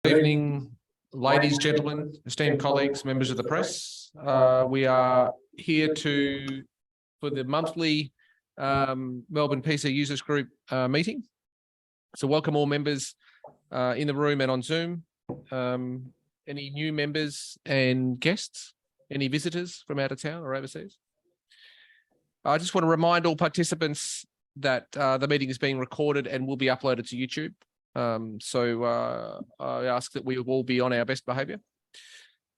Good evening, ladies, gentlemen, esteemed colleagues, members of the press. We are here for the monthly MelbPC Users Group meeting. So welcome all members in the room and on Zoom. Any new members and guests? Any visitors from out of town or overseas? I just want to remind all participants that the meeting is being recorded and will be uploaded to YouTube. So I ask that we all be on our best behaviour.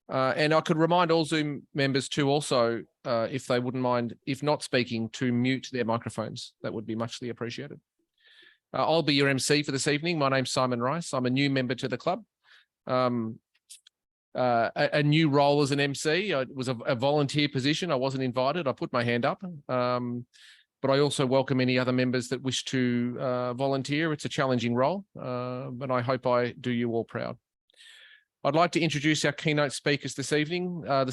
And I could remind all Zoom members too also, if they wouldn't mind, if not speaking, to mute their microphones. That would be muchly appreciated. I'll be your MC for this evening. My name's Simon Rice. I'm a new member to the club. A new role as an MC. It was a volunteer position. I wasn't invited. I put my hand up. But I also welcome any other members that wish to volunteer. It's a challenging role, but I hope I do you all proud. I'd like to introduce our keynote speakers this evening. Our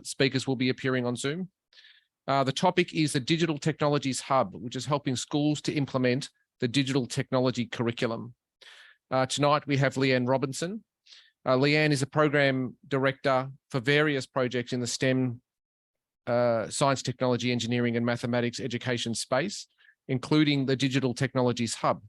speakers will be appearing on Zoom. The topic is the Digital Technologies Hub, which is helping schools to implement the digital technology curriculum. Tonight we have Leanne Robertson. Leanne is a program director for various projects in the STEM science, technology, engineering and mathematics education space, including the Digital Technologies Hub.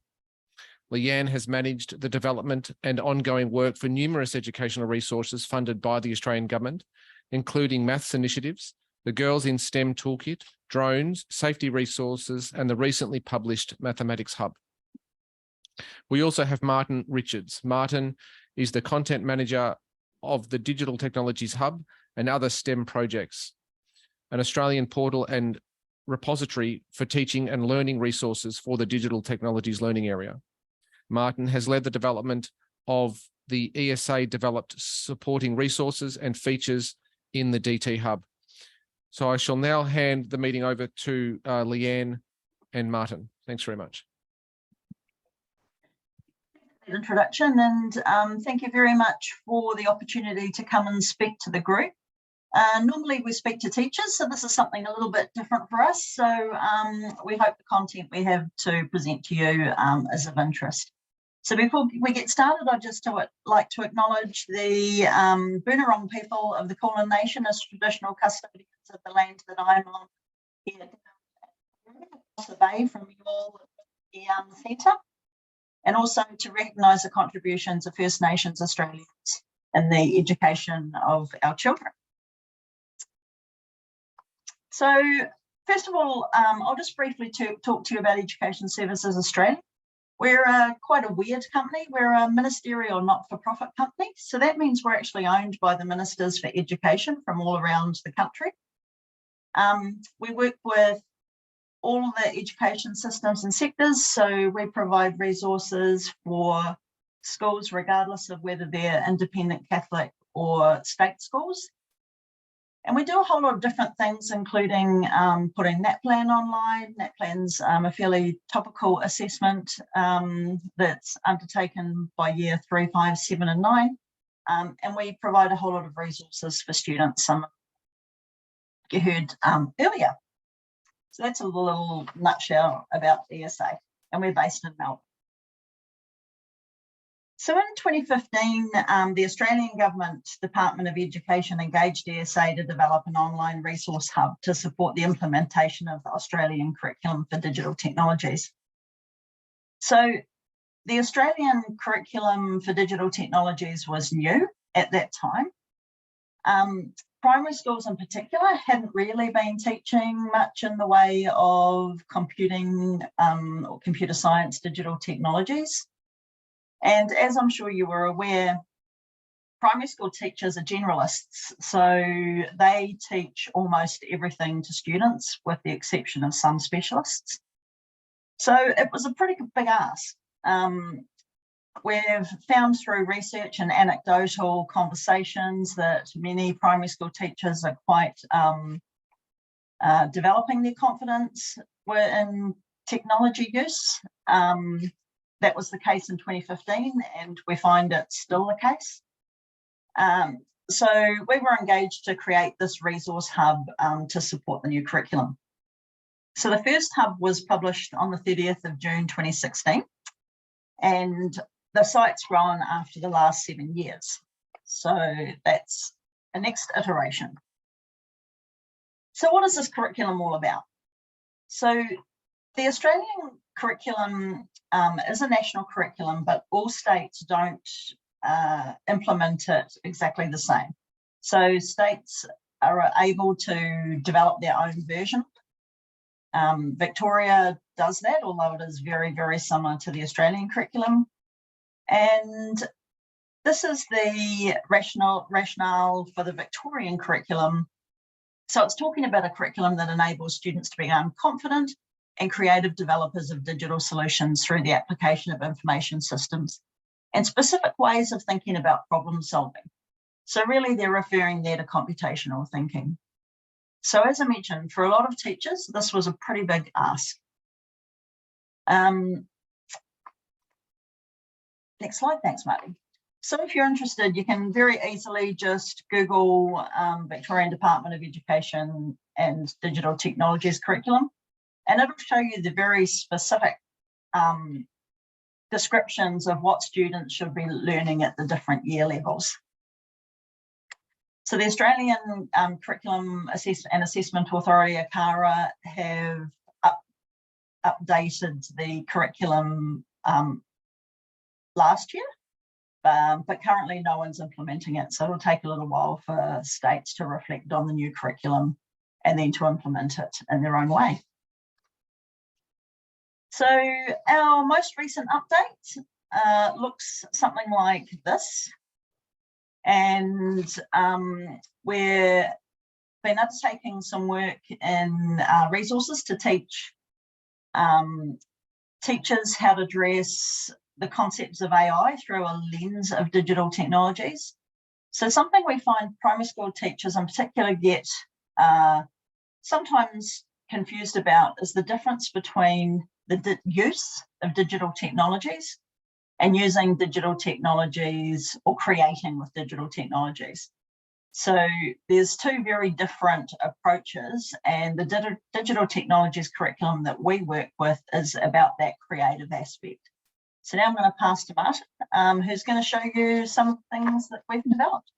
Leanne has managed the development and ongoing work for numerous educational resources funded by the Australian government, including maths initiatives, the Girls in STEM Toolkit, drones, safety resources, and the recently published Mathematics Hub. We also have Martin Richards. Martin is the content manager of the Digital Technologies Hub and other STEM projects, an Australian portal and repository for teaching and learning resources for the digital technologies learning area. Martin has led the development of the ESA-developed supporting resources and features in the DT Hub. So I shall now hand the meeting over to Leanne and Martin. Thanks very much. Introduction, and thank you very much for the opportunity to come and speak to the group. Normally we speak to teachers, so this is something a little bit different for us. So we hope the content we have to present to you is of interest. So before we get started, I'd just like to acknowledge the Boonwurrung people of the Kulin Nation as traditional custodians of the land that I'm on here across the bay from you all at the centre, and also to recognise the contributions of First Nations Australians in the education of our children. So first of all, I'll just briefly talk to you about Education Services Australia. We're quite a weird company. We're a ministerial not-for-profit company. So that means we're actually owned by the Ministers for Education from all around the country. We work with all the education systems and sectors. So we provide resources for schools, regardless of whether they're independent Catholic or state schools. And we do a whole lot of different things, including putting NAPLAN online. NAPLAN's a fairly topical assessment that's undertaken by year 3, 5, 7 and 9. And we provide a whole lot of resources for students, some you heard earlier. So that's a little nutshell about ESA, and we're based in Melbourne. So in 2015, the Australian Government Department of Education engaged ESA to develop an online resource hub to support the implementation of the Australian curriculum for digital technologies. So the Australian curriculum for digital technologies was new at that time. Primary schools in particular hadn't really been teaching much in the way of computing or computer science digital technologies. And as I'm sure you were aware, primary school teachers are generalists, so they teach almost everything to students with the exception of some specialists. So it was a pretty big ask. We've found through research and anecdotal conversations that many primary school teachers are quite developing their confidence in technology use. That was the case in 2015, and we find it's still the case. So we were engaged to create this resource hub to support the new curriculum. So the first hub was published on the 30th of June 2016, and the site's grown after the last 7 years. So that's the next iteration. So what is this curriculum all about? So the Australian curriculum is a national curriculum, but all states don't implement it exactly the same. So states are able to develop their own version. Victoria does that, although it is very, very similar to the Australian curriculum. And this is the rationale for the Victorian curriculum. So it's talking about a curriculum that enables students to become confident and creative developers of digital solutions through the application of information systems and specific ways of thinking about problem solving. So really they're referring there to computational thinking. So as I mentioned, for a lot of teachers, this was a pretty big ask. Next slide, thanks, Marty. So if you're interested, you can very easily just Google Victorian Department of Education and Digital Technologies curriculum, and it'll show you the very specific descriptions of what students should be learning at the different year levels. So the Australian Curriculum and Assessment Authority, ACARA, have updated the curriculum last year, but currently no one's implementing it. So it'll take a little while for states to reflect on the new curriculum and then to implement it in their own way. So our most recent update looks something like this. And we've been undertaking some work in resources to teach teachers how to address the concepts of AI through a lens of digital technologies. So something we find primary school teachers in particular get sometimes confused about is the difference between the use of digital technologies and using digital technologies or creating with digital technologies. So there's two very different approaches, and the digital technologies curriculum that we work with is about that creative aspect. So now I'm going to pass to Martin, who's going to show you some things that we've developed.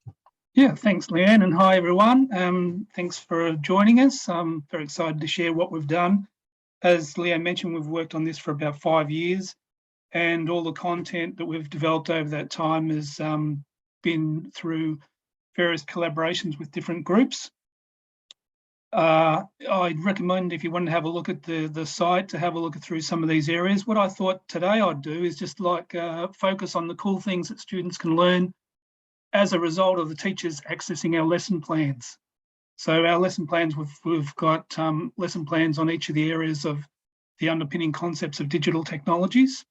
Yeah, thanks, Leanne, and hi, everyone. Thanks for joining us. I'm very excited to share what we've done. As Leanne mentioned, we've worked on this for about 5 years, and all the content that we've developed over that time has been through various collaborations with different groups. I'd recommend, if you want to have a look at the site, to have a look through some of these areas. What I thought today I'd do is just focus on the cool things that students can learn as a result of the teachers accessing our lesson plans. So our lesson plans, we've got lesson plans on each of the areas of the underpinning concepts of digital technologies.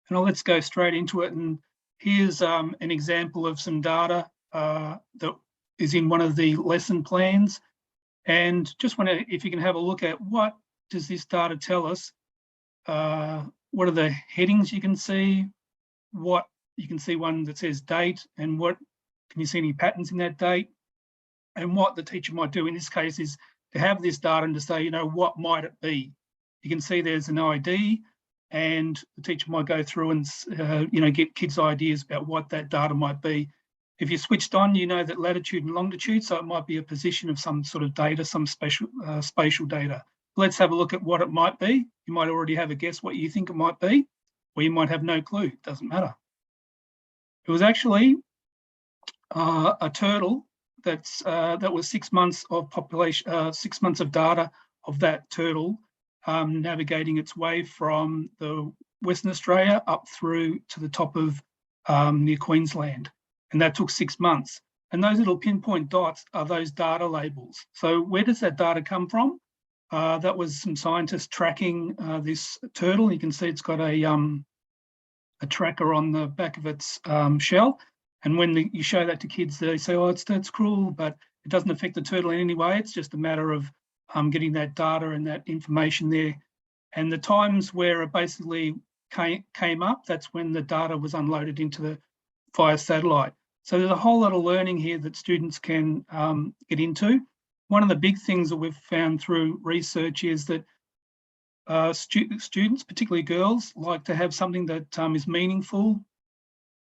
And let's go straight into it. And here's an example of some data that is in one of the lesson plans. And just want to, if you can have a look at what does this data tell us, what are the headings you can see, what you can see one that says date, and what can you see any patterns in that date, and what the teacher might do in this case is to have this data and to say, you know, what might it be? You can see there's an ID, and the teacher might go through and you know, get kids ideas about what that data might be. If you switched on, you know that latitude and longitude, so it might be a position of some sort of data, some special spatial data. Let's have a look at what it might be. You might already have a guess what you think it might be, or you might have no clue, it doesn't matter. It was actually a turtle that was 6 months of population, 6 months of data of that turtle navigating its way from the Western Australia up through to the top of near Queensland. And that took 6 months. And those little pinpoint dots are those data labels. So where does that data come from? That was some scientists tracking this turtle. You can see it's got a tracker on the back of its shell. And when you show that to kids, they say, oh, that's cruel, but it doesn't affect the turtle in any way. It's just a matter of getting that data and that information there. And the times where it basically came up, that's when the data was unloaded into the via satellite. So there's a whole lot of learning here that students can get into. One of the big things that we've found through research is that students, particularly girls, like to have something that is meaningful,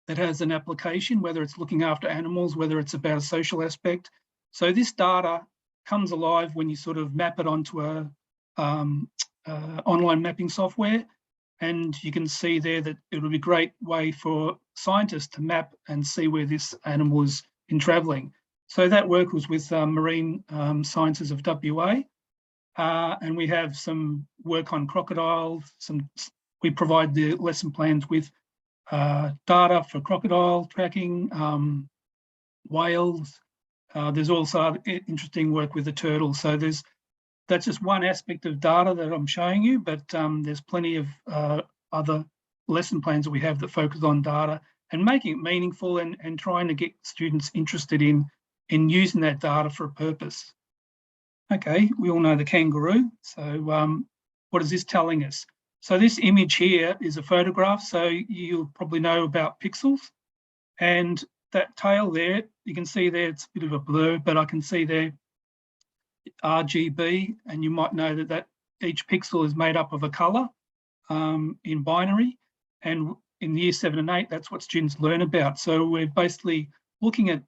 that has an application, whether it's looking after animals, whether it's about a social aspect. So this data comes alive when you sort of map it onto a online mapping software. And you can see there that it would be a great way for scientists to map and see where this animal is in travelling. So that work was with Marine Sciences of WA. And we have some work on crocodiles. We provide the lesson plans with data for crocodile tracking, whales. There's also interesting work with the turtle. So that's just one aspect of data that I'm showing you, but there's plenty of other lesson plans that we have that focus on data and making it meaningful and trying to get students interested in using that data for a purpose. Okay, we all know the kangaroo. So what is this telling us? So this image here is a photograph. So you'll probably know about pixels. And that tail there, you can see there, it's a bit of a blur, but I can see there RGB, and you might know that each pixel is made up of a colour in binary. And in year 7 and 8, that's what students learn about. So we're basically looking at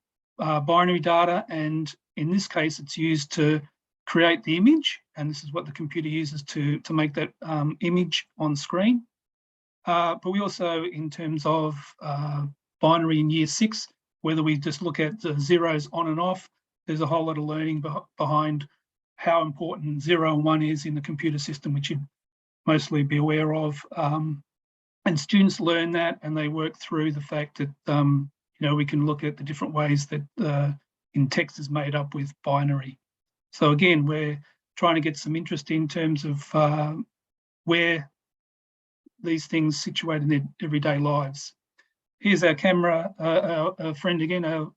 binary data, and in this case, it's used to create the image, and this is what the computer uses to make that image on screen. But we also, in terms of binary in year 6, whether we just look at the zeros on and off, there's a whole lot of learning behind how important 0 and 1 is in the computer system, which you'd mostly be aware of. And students learn that, and they work through the fact that we can look at the different ways that in text is made up with binary. So again, we're trying to get some interest in terms of where these things situate in their everyday lives. Here's our camera, our friend again, our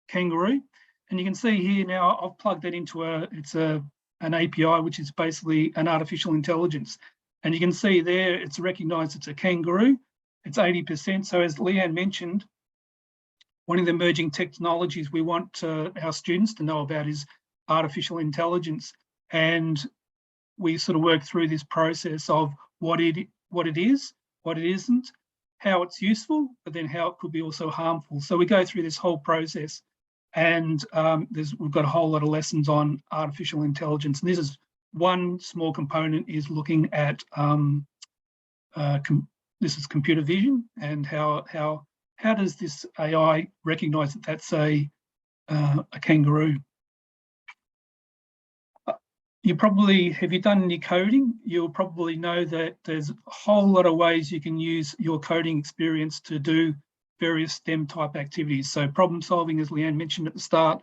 kangaroo. And you can see here now, I've plugged that into an API, which is basically an artificial intelligence. And you can see there, it's recognised it's a kangaroo. It's 80%. So as Leanne mentioned, one of the emerging technologies we want our students to know about is artificial intelligence. And we sort of work through this process of what it is, what it isn't, how it's useful, but then how it could be also harmful. So we go through this whole process, and we've got a whole lot of lessons on artificial intelligence. And this is one small component, is looking at this is computer vision, and how does this AI recognise that that's a kangaroo? If you've done any coding, you'll probably know that there's a whole lot of ways you can use your coding experience to do various STEM type activities. So problem solving, as Leanne mentioned at the start,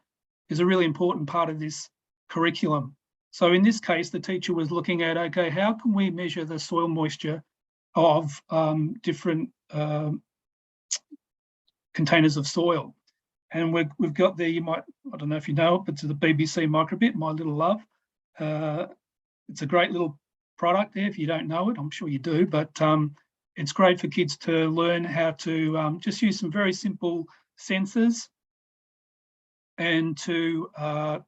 is a really important part of this curriculum. So in this case, the teacher was looking at, okay, how can we measure the soil moisture of different containers of soil? And we've got there, I don't know if you know it, but to the BBC microbit, my little love. It's a great little product there. If you don't know it, I'm sure you do, but it's great for kids to learn how to just use some very simple sensors and to a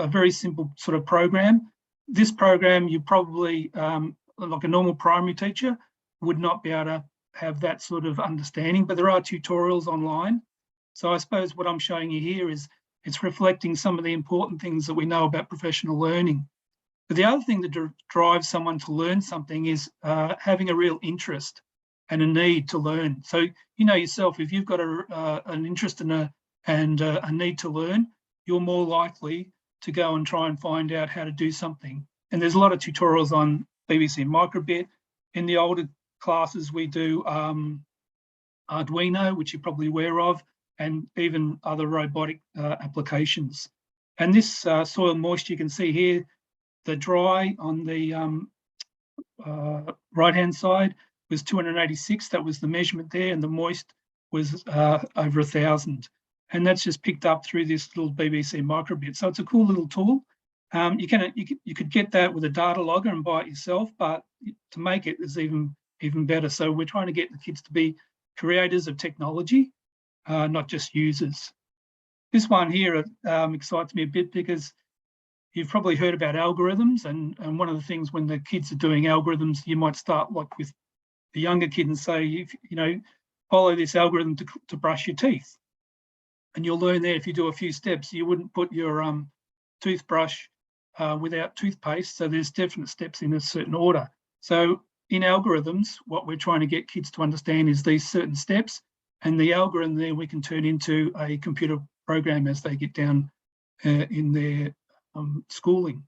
very simple sort of program. This program, you probably, like a normal primary teacher, would not be able to have that sort of understanding, but there are tutorials online. So I suppose what I'm showing you here is it's reflecting some of the important things that we know about professional learning. But the other thing that drives someone to learn something is having a real interest and a need to learn. So you know yourself, if you've got an interest in a need to learn, you're more likely to go and try and find out how to do something. And there's a lot of tutorials on BBC Microbit. In the older classes, we do Arduino, which you're probably aware of, and even other robotic applications. And this soil moisture, you can see here, the dry on the right-hand side was 286. That was the measurement there, and the moist was over 1,000. And that's just picked up through this little BBC microbit. So it's a cool little tool. You could get that with a data logger and buy it yourself, but to make it is even better. So we're trying to get the kids to be creators of technology, not just users. This one here excites me a bit because you've probably heard about algorithms, and one of the things when the kids are doing algorithms, you might start like with the younger kid and say, you know, follow this algorithm to brush your teeth. And you'll learn there if you do a few steps, you wouldn't put your toothbrush without toothpaste. So there's definite steps in a certain order. So in algorithms, what we're trying to get kids to understand is these certain steps, and the algorithm there we can turn into a computer program as they get down in their schooling.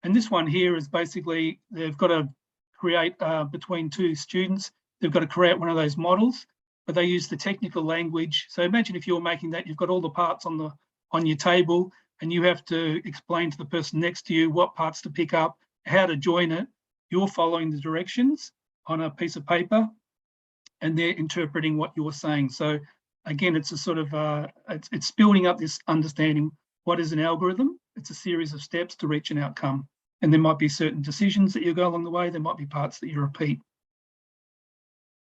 And this one here is basically, they've got to create between two students, they've got to create one of those models, but they use the technical language. So imagine if you're making that, you've got all the parts on your table, and you have to explain to the person next to you what parts to pick up, how to join it. You're following the directions on a piece of paper, and they're interpreting what you're saying. So again, it's a sort of, it's building up this understanding. What is an algorithm? It's a series of steps to reach an outcome. And there might be certain decisions that you go along the way. There might be parts that you repeat.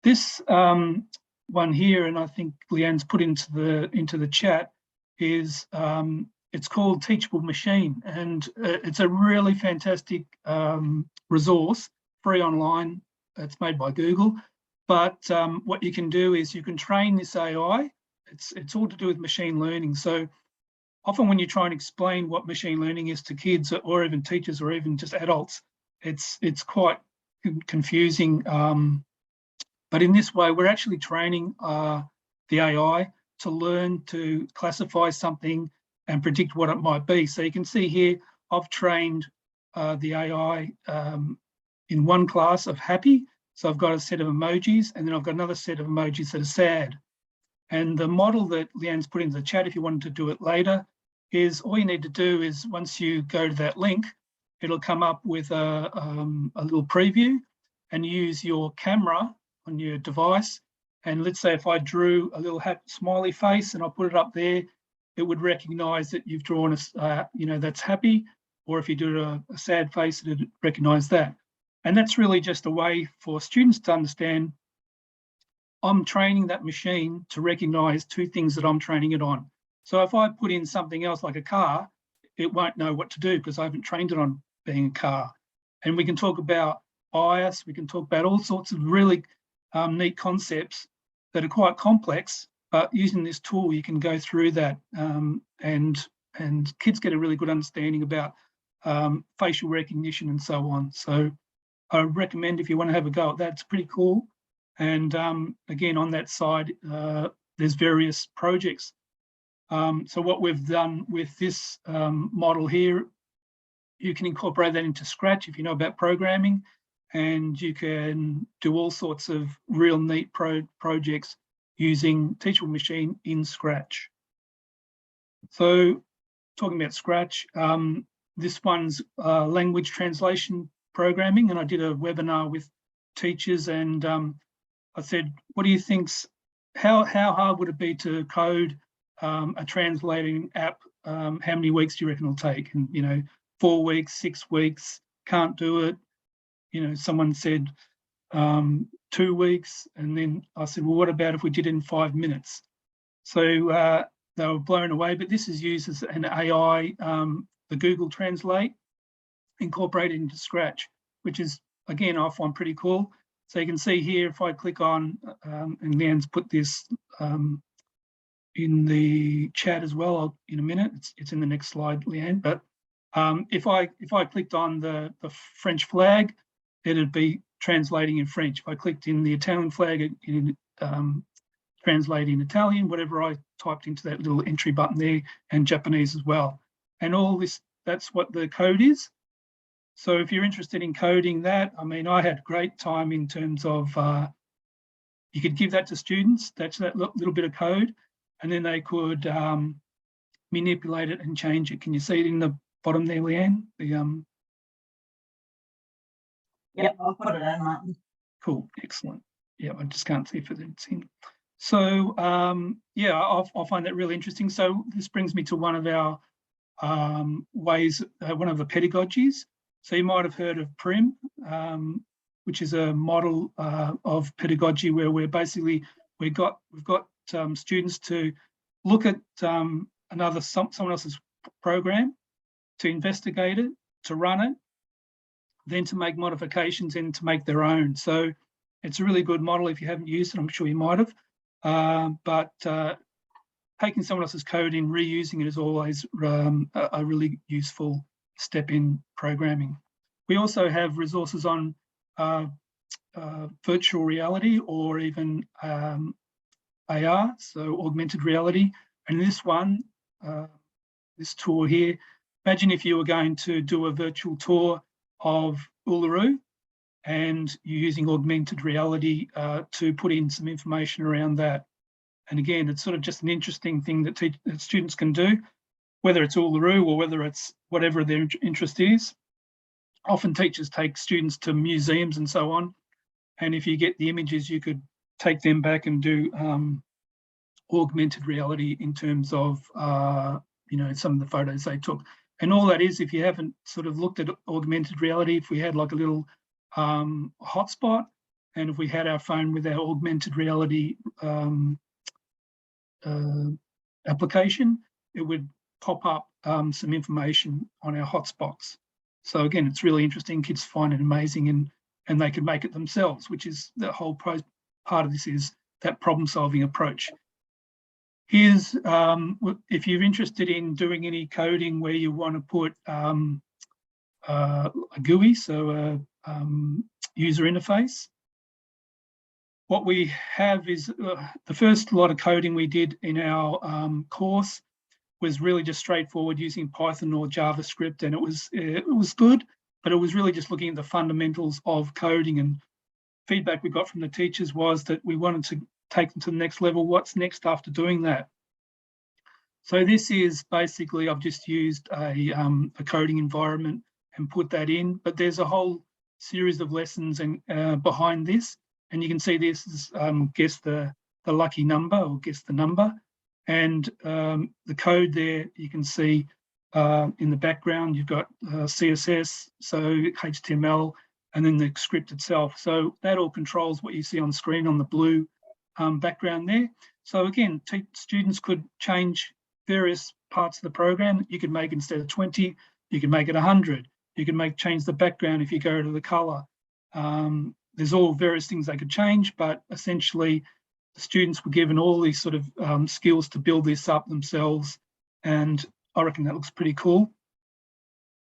This one here, and I think Leanne's put into the chat, is it's called Teachable Machine, and it's a really fantastic resource, free online. It's made by Google, but what you can do is you can train this AI. It's all to do with machine learning. So often when you try and explain what machine learning is to kids or even teachers or even just adults, it's quite confusing. But in this way, we're actually training the AI to learn to classify something and predict what it might be. So you can see here, I've trained the AI in one class of happy. So I've got a set of emojis, and then I've got another set of emojis that are sad. And the model that Leanne's put into the chat, if you wanted to do it later, is all you need to do is once you go to that link, it'll come up with a little preview, and use your camera on your device. And let's say if I drew a little smiley face and I put it up there, it would recognize that you've drawn that's happy. Or if you do a sad face, it'd recognize that. And that's really just a way for students to understand, I'm training that machine to recognize two things that I'm training it on. So if I put in something else like a car, it won't know what to do because I haven't trained it on being a car. And we can talk about bias, we can talk about all sorts of really neat concepts that are quite complex, but using this tool, you can go through that and kids get a really good understanding about facial recognition and so on. So I recommend if you want to have a go at that, it's pretty cool. And again, on that side, there's various projects. So what we've done with this model here, you can incorporate that into Scratch if you know about programming, and you can do all sorts of real neat projects using Teachable Machine in Scratch. So talking about Scratch, this one's language translation programming, and I did a webinar with teachers, and I said, what do you think's, how hard would it be to code a translating app? How many weeks do you reckon it'll take? And 4 weeks, 6 weeks, can't do it. Someone said 2 weeks, and then I said, well, what about if we did it in 5 minutes? So they were blown away, but this is used as an AI, the Google Translate, incorporated into Scratch, which is, again, I find pretty cool. So you can see here, if I click on, and Leanne's put this in the chat as well in a minute, it's in the next slide, Leanne, but if I clicked on the French flag, it'd be translating in French. If I clicked in the Italian flag, it translating in Italian, whatever I typed into that little entry button there, and Japanese as well. And all this, that's what the code is. So if you're interested in coding that, I mean, I had great time in terms of, you could give that to students, that's that little bit of code, and then they could manipulate it and change it. Can you see it in the bottom there, Leanne? Yep, I'll put it in, Martin. Cool, excellent. Yeah, I just can't see if it's in. So yeah, I find that really interesting. So this brings me to one of our ways, one of the pedagogies. So you might have heard of PRIM, which is a model of pedagogy where we've got students to look at someone else's program, to investigate it, to run it, then to make modifications and to make their own. So it's a really good model. If you haven't used it, I'm sure you might have. But taking someone else's code in, reusing it is always a really useful step in programming. We also have resources on virtual reality or even AR, so augmented reality. And this one, this tour here, imagine if you were going to do a virtual tour of Uluru and you're using augmented reality to put in some information around that. And again, it's sort of just an interesting thing that students can do, whether it's Uluru or whether it's whatever their interest is. Often teachers take students to museums and so on. And if you get the images, you could take them back and do augmented reality in terms of, you know, some of the photos they took. And all that is, if you haven't sort of looked at augmented reality, if we had like a little hotspot, and if we had our phone with our augmented reality application, it would pop up some information on our hotspots. So again, it's really interesting. Kids find it amazing, and they can make it themselves, which is the whole part of this, is that problem-solving approach. Here's, if you're interested in doing any coding where you want to put a GUI, so a user interface. What we have is the first lot of coding we did in our course was really just straightforward using Python or JavaScript, and it was good, but it was really just looking at the fundamentals of coding. And feedback we got from the teachers was that we wanted to take them to the next level. What's next after doing that? So this is basically, I've just used a coding environment and put that in, but there's a whole series of lessons and behind this. And you can see this is guess the lucky number, or guess the number. And the code there, you can see in the background, you've got CSS, so HTML, and then the script itself. So that all controls what you see on screen on the blue background there. So again, students could change various parts of the program. You could make, instead of 20, you can make it 100. You can change the background if you go to the color. There's all various things they could change, but essentially the students were given all these sort of skills to build this up themselves. And I reckon that looks pretty cool.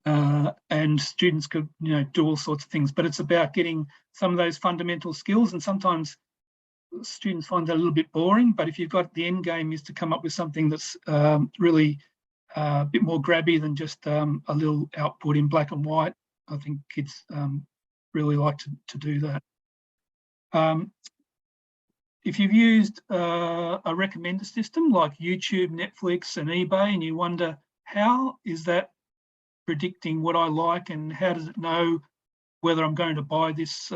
And students could, you know, do all sorts of things, but it's about getting some of those fundamental skills. And sometimes students find that a little bit boring, but if you've got the end game is to come up with something that's really a bit more grabby than just a little output in black and white, I think kids really like to do that. If you've used a recommender system like YouTube, Netflix and eBay, and you wonder, how is that predicting what I like, and how does it know whether I'm going to buy this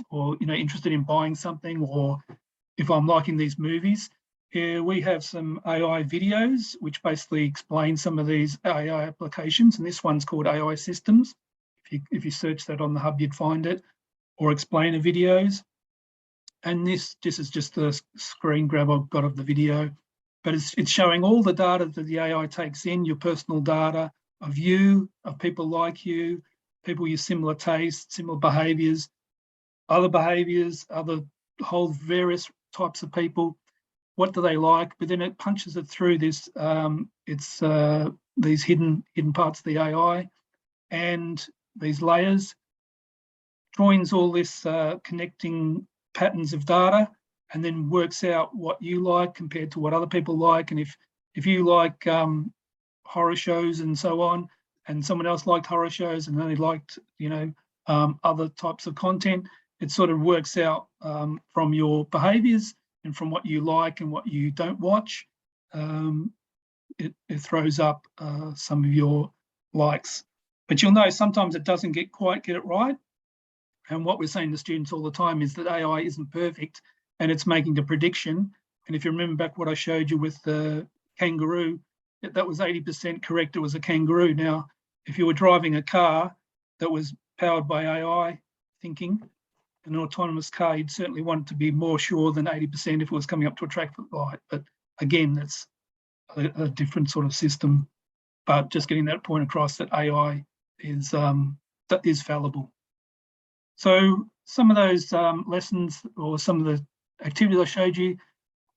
or, you know, interested in buying something, or if I'm liking these movies? Here we have some AI videos which basically explain some of these AI applications, and this one's called AI Systems. If you search that on the hub, you'd find it, or explainer videos. And this is just the screen grab I've got of the video, but it's showing all the data that the AI takes in, your personal data of you, of people like you, people with similar tastes, similar behaviours, other whole various types of people. What do they like? But then it punches it through this, these hidden parts of the AI and these layers, joins all this connecting patterns of data, and then works out what you like compared to what other people like. And if you like horror shows and so on, and someone else liked horror shows and only liked, you know, other types of content, it sort of works out from your behaviours and from what you like and what you don't watch. It throws up some of your likes. But you'll know sometimes it doesn't quite get it right. And what we're saying to students all the time is that AI isn't perfect, and it's making a prediction. And if you remember back what I showed you with the kangaroo, that was 80% correct, it was a kangaroo. Now, if you were driving a car that was powered by AI thinking, an autonomous car, you'd certainly want it to be more sure than 80% if it was coming up to a traffic light. But again, that's a different sort of system. but just getting that point across that AI is that is fallible. So some of those lessons or some of the activities I showed you,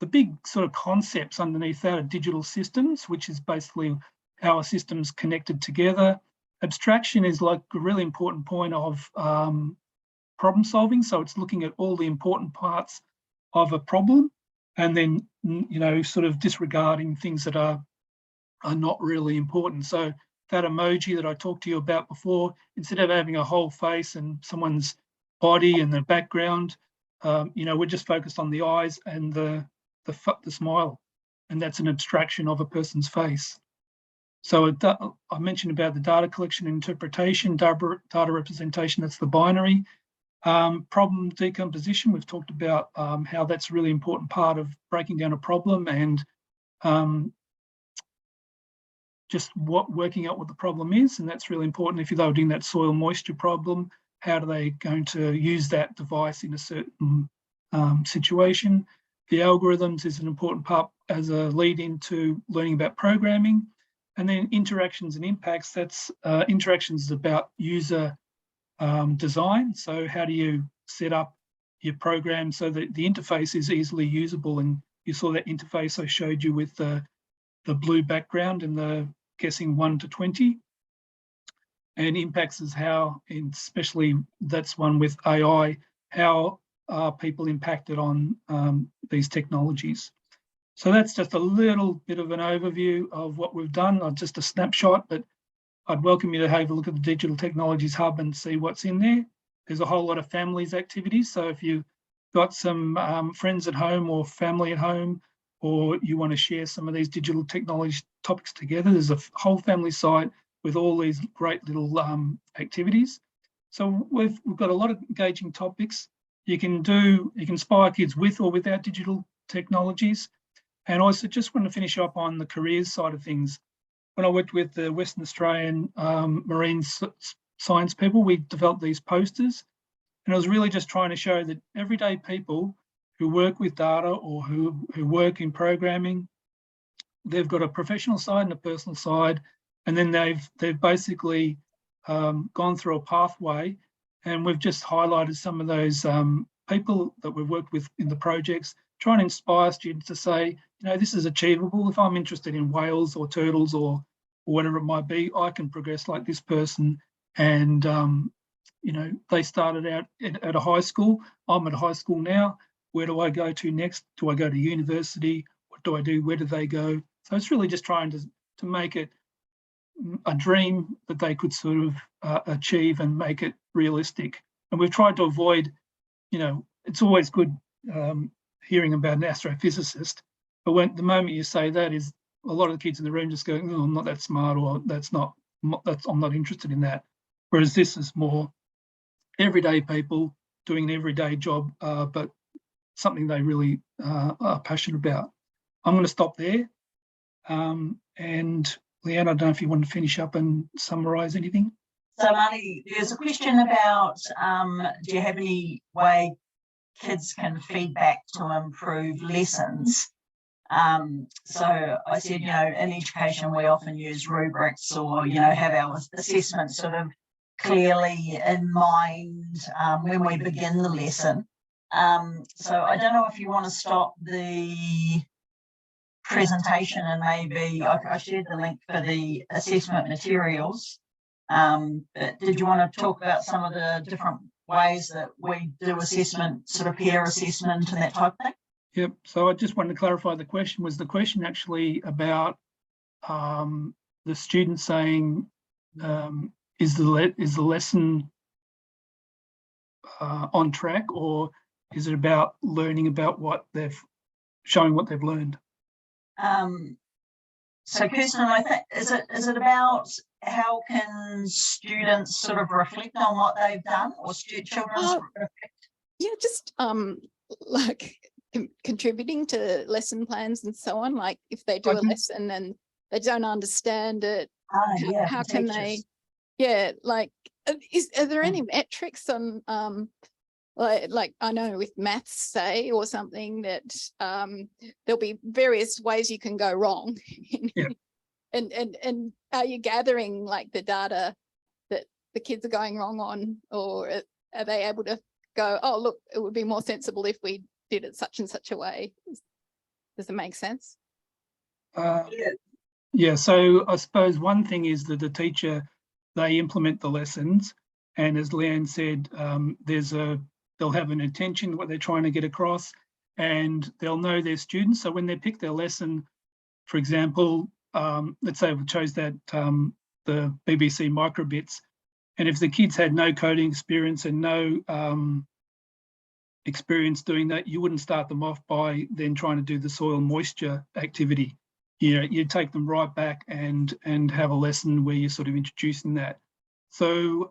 the big sort of concepts underneath that are digital systems, which is basically how a system's connected together. Abstraction is like a really important point of problem solving. So it's looking at all the important parts of a problem and then, you know, sort of disregarding things that are not really important. So that emoji that I talked to you about before, instead of having a whole face and someone's body and the background, you know, we're just focused on the eyes and the smile, and that's an abstraction of a person's face. So I mentioned about the data collection and interpretation, data representation, that's the binary. Problem decomposition, we've talked about how that's a really important part of breaking down a problem and just working out what the problem is, and that's really important. If they were doing that soil moisture problem, how are they going to use that device in a certain situation? The algorithms is an important part as a lead into learning about programming. And then interactions and impacts, that's interactions is about user design. So how do you set up your program so that the interface is easily usable? And you saw that interface I showed you with the blue background and the guessing 1 to 20. And impacts is how, especially that's one with AI, how are people impacted on these technologies? So that's just a little bit of an overview of what we've done, not just a snapshot, but I'd welcome you to have a look at the Digital Technologies Hub and see what's in there. There's a whole lot of families activities. So if you've got some friends at home or family at home, or you want to share some of these digital technology topics together, there's a whole family site with all these great little activities. So we've got a lot of engaging topics. You can inspire kids with or without digital technologies. And also just want to finish up on the careers side of things. When I worked with the Western Australian marine science people, we developed these posters. And I was really just trying to show that everyday people who work with data or who work in programming, they've got a professional side and a personal side. And then they've basically gone through a pathway. And we've just highlighted some of those people that we've worked with in the projects, trying to inspire students to say, you know, this is achievable. If I'm interested in whales or turtles or whatever it might be, I can progress like this person. And, you know, they started out at a high school. I'm at a high school now. Where do I go to next? Do I go to university? What do I do? Where do they go? So it's really just trying to make it a dream that they could sort of achieve and make it realistic. And we've tried to avoid, you know, it's always good hearing about an astrophysicist, but when the moment you say that, is a lot of the kids in the room just go, oh, I'm not that smart, or I'm not interested in that. Whereas this is more everyday people doing an everyday job, but something they really are passionate about. I'm going to stop there. And Leanne, I don't know if you want to finish up and summarise anything. So Marty, there's a question about, do you have any way kids can feedback to improve lessons? So I said, you know, in education, we often use rubrics or, you know, have our assessment sort of clearly in mind when we begin the lesson. So I don't know if you want to stop the presentation and maybe I shared the link for the assessment materials. But did you want to talk about some of the different ways that we do assessment, sort of peer assessment and that type of thing? Yep. So I just wanted to clarify the question. Was the question actually about the student saying, is the lesson on track, or is it about learning about showing what they've learned? So Kirsten, I think, is it about how can students sort of reflect on what they've done, or children reflect? Yeah, just like contributing to lesson plans and so on. Like if they do a lesson and they don't understand it, how can they? Yeah, like are there any metrics on like I know with maths, say, or something that there'll be various ways you can go wrong. Yeah. And are you gathering like the data that the kids are going wrong on, or are they able to go, oh, look, it would be more sensible if we did it such and such a way? Does it make sense? Yeah, so I suppose one thing is that the teacher, they implement the lessons, and as Leanne said, they'll have an intention, what they're trying to get across, and they'll know their students. So when they pick their lesson, for example, let's say we chose that the BBC microbits, and if the kids had no coding experience and no experience doing that, you wouldn't start them off by then trying to do the soil moisture activity. You know, you'd take them right back and have a lesson where you're sort of introducing that. So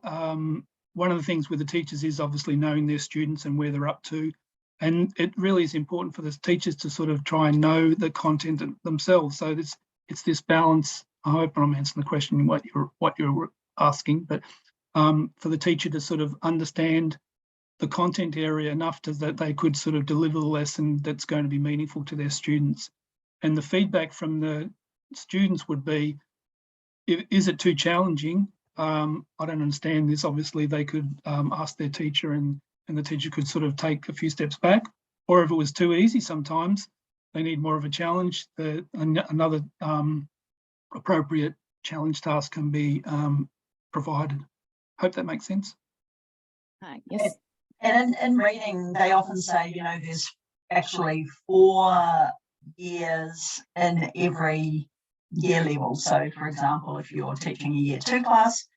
one of the things with the teachers is obviously knowing their students and where they're up to. And it really is important for the teachers to sort of try and know the content themselves. So it's this balance. I hope I'm answering the question what you're asking, but for the teacher to sort of understand the content area enough that they could sort of deliver the lesson that's going to be meaningful to their students. And the feedback from the students would be, is it too challenging? I don't understand this. Obviously, they could ask their teacher and the teacher could sort of take a few steps back. Or if it was too easy, sometimes they need more of a challenge. Another appropriate challenge task can be provided. Hope that makes sense. Yes. And in reading, they often say, you know, there's actually 4 years in every year level. So, for example, if you're teaching a year 2 class,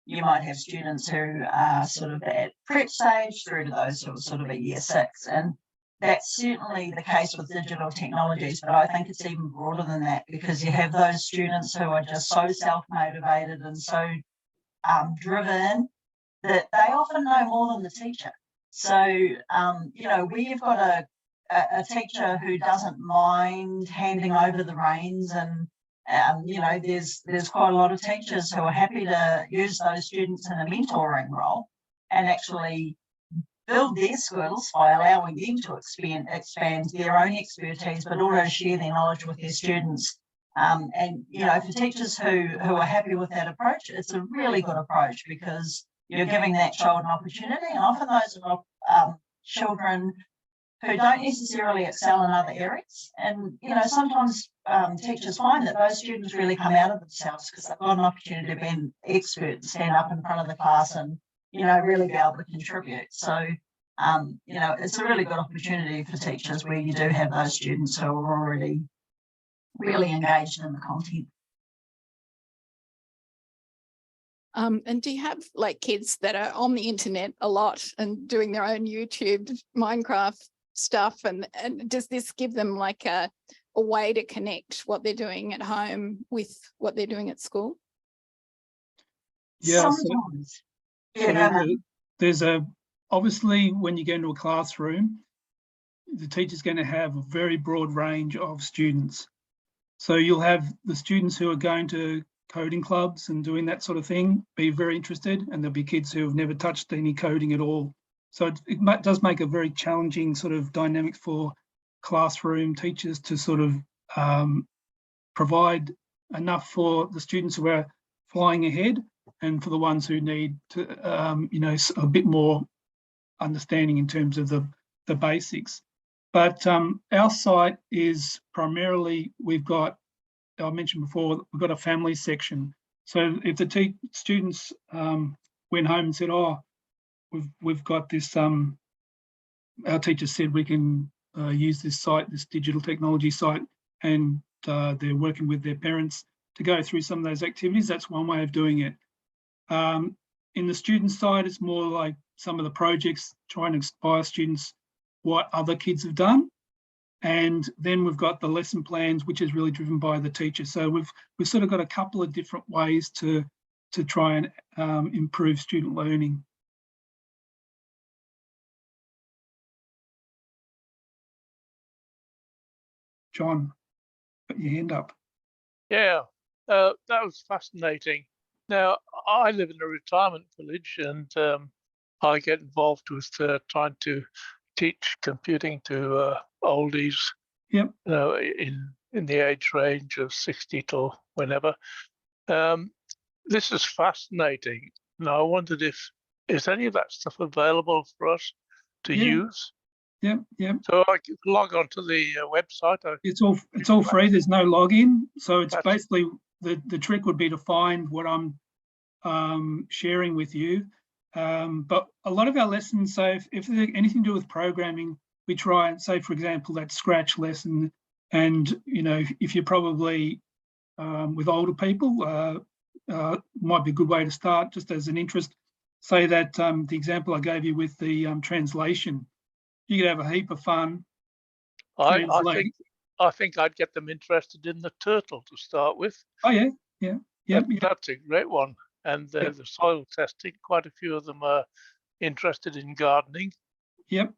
you might have students who are sort of at prep stage through to those who are sort of at year 6. And that's certainly the case with digital technologies, but I think it's even broader than that, because you have those students who are just so self-motivated and so driven that they often know more than the teacher. So, you know, we've got a teacher who doesn't mind handing over the reins, and you know, there's quite a lot of teachers who are happy to use those students in a mentoring role and actually build their skills by allowing them to expand their own expertise, but also share their knowledge with their students. And you know, for teachers who are happy with that approach, it's a really good approach, because you're giving that child an opportunity, and often those are children who don't necessarily excel in other areas. And, you know, sometimes teachers find that those students really come out of themselves because they've got an opportunity to be an expert and stand up in front of the class and, you know, really be able to contribute. So, you know, it's a really good opportunity for teachers where you do have those students who are already really engaged in the content. And do you have like kids that are on the internet a lot and doing their own YouTube, Minecraft stuff, and does this give them like a way to connect what they're doing at home with what they're doing at school? Yeah, Sometimes. There's obviously when you go into a classroom, the teacher's going to have a very broad range of students. So you'll have the students who are going to coding clubs and doing that sort of thing, be very interested, and there'll be kids who have never touched any coding at all. So it does make a very challenging sort of dynamic for classroom teachers to sort of provide enough for the students who are flying ahead, and for the ones who need to, you know, a bit more understanding in terms of the basics. But our site is primarily, we've got, I mentioned before, we've got a family section. So if the students went home and said, oh, we've got this, our teacher said we can use this site, this digital technology site, and they're working with their parents to go through some of those activities. That's one way of doing it. In the student side, it's more like some of the projects, trying to inspire students what other kids have done. And then we've got the lesson plans, which is really driven by the teacher. So we've sort of got a couple of different ways to try and improve student learning. John, put your hand up. Yeah, that was fascinating. Now, I live in a retirement village, and I get involved with trying to teach computing to oldies. Yep. You know, in in the age range of 60 to whenever. This is fascinating. Now, I wondered if is any of that stuff available for us to use? Yeah. So I can log on to the website. It's all free. There's no login. So it's That's- basically the trick would be to find what I'm sharing with you. But a lot of our lessons, so if there's anything to do with programming, we try and say, for example, that Scratch lesson. And, you know, if you're probably with older people, might be a good way to start just as an interest. Say that the example I gave you with the translation, you could have a heap of fun. I think I'd get them interested in the turtle to start with. Oh yeah. That's a great one. And the soil testing, quite a few of them are interested in gardening. Yep.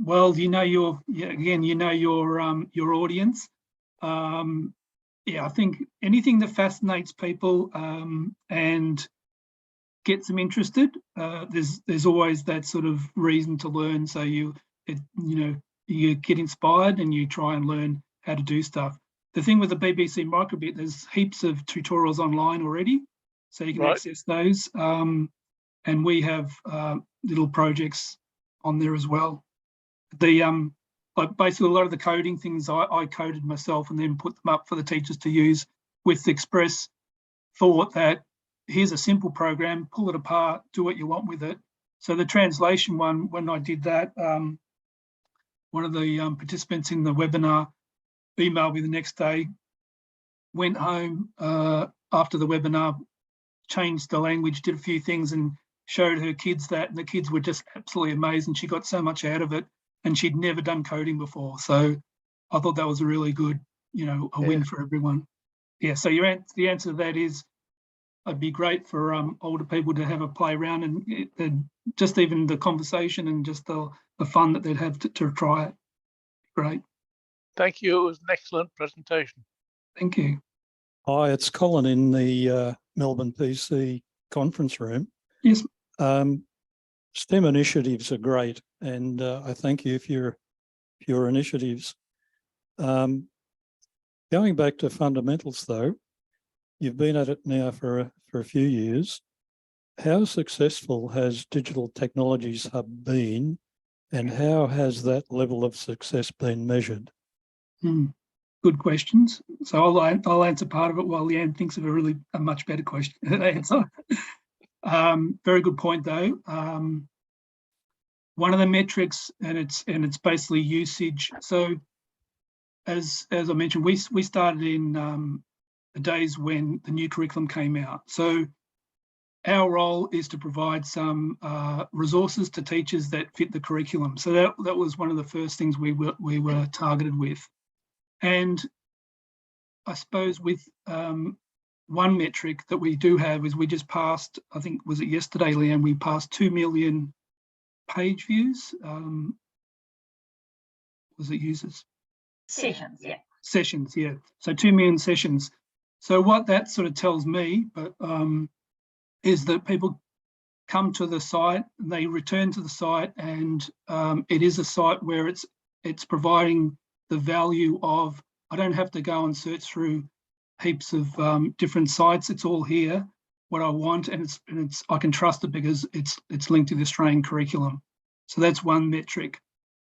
Well, you know your audience. I think anything that fascinates people and gets them interested, there's always that sort of reason to learn. So you get inspired and you try and learn how to do stuff. The thing with the BBC Microbit, there's heaps of tutorials online already, so you can access those. And we have little projects on there as well. Like basically a lot of the coding things I coded myself and then put them up for the teachers to use with the express thought that here's a simple program, pull it apart, do what you want with it. So the translation one, when I did that, one of the participants in the webinar emailed me the next day, went home after the webinar, changed the language, did a few things and showed her kids that, and the kids were just absolutely amazed and she got so much out of it, and she'd never done coding before. So I thought that was a really good, a win for everyone. Yeah, so the answer to that is it'd be great for older people to have a play around and just even the conversation and just the fun that they'd have to try it. Great. Thank you. It was an excellent presentation. Thank you. Hi, it's Colin in the MelbPC conference room. Yes. STEM initiatives are great, and I thank you for your initiatives. Going back to fundamentals, though, you've been at it now for a few years. How successful has Digital Technologies Hub been, and how has that level of success been measured? Good questions. So I'll answer part of it while Leanne thinks of a much better question answer. Very good point, though. One of the metrics, and it's basically usage. So as I mentioned, we started in the days when the new curriculum came out. So our role is to provide some resources to teachers that fit the curriculum. So that was one of the first things we were targeted with. And I suppose with one metric that we do have is we just passed, I think, was it yesterday, Leanne, we passed 2 million page views. Was it users? Sessions, yeah. Sessions, yeah. So 2 million sessions. So what that sort of tells me, is that people come to the site, they return to the site, and it is a site where it's providing the value of, I don't have to go and search through heaps of different sites. It's all here, what I want, and it's I can trust it because it's linked to the Australian curriculum. So that's one metric.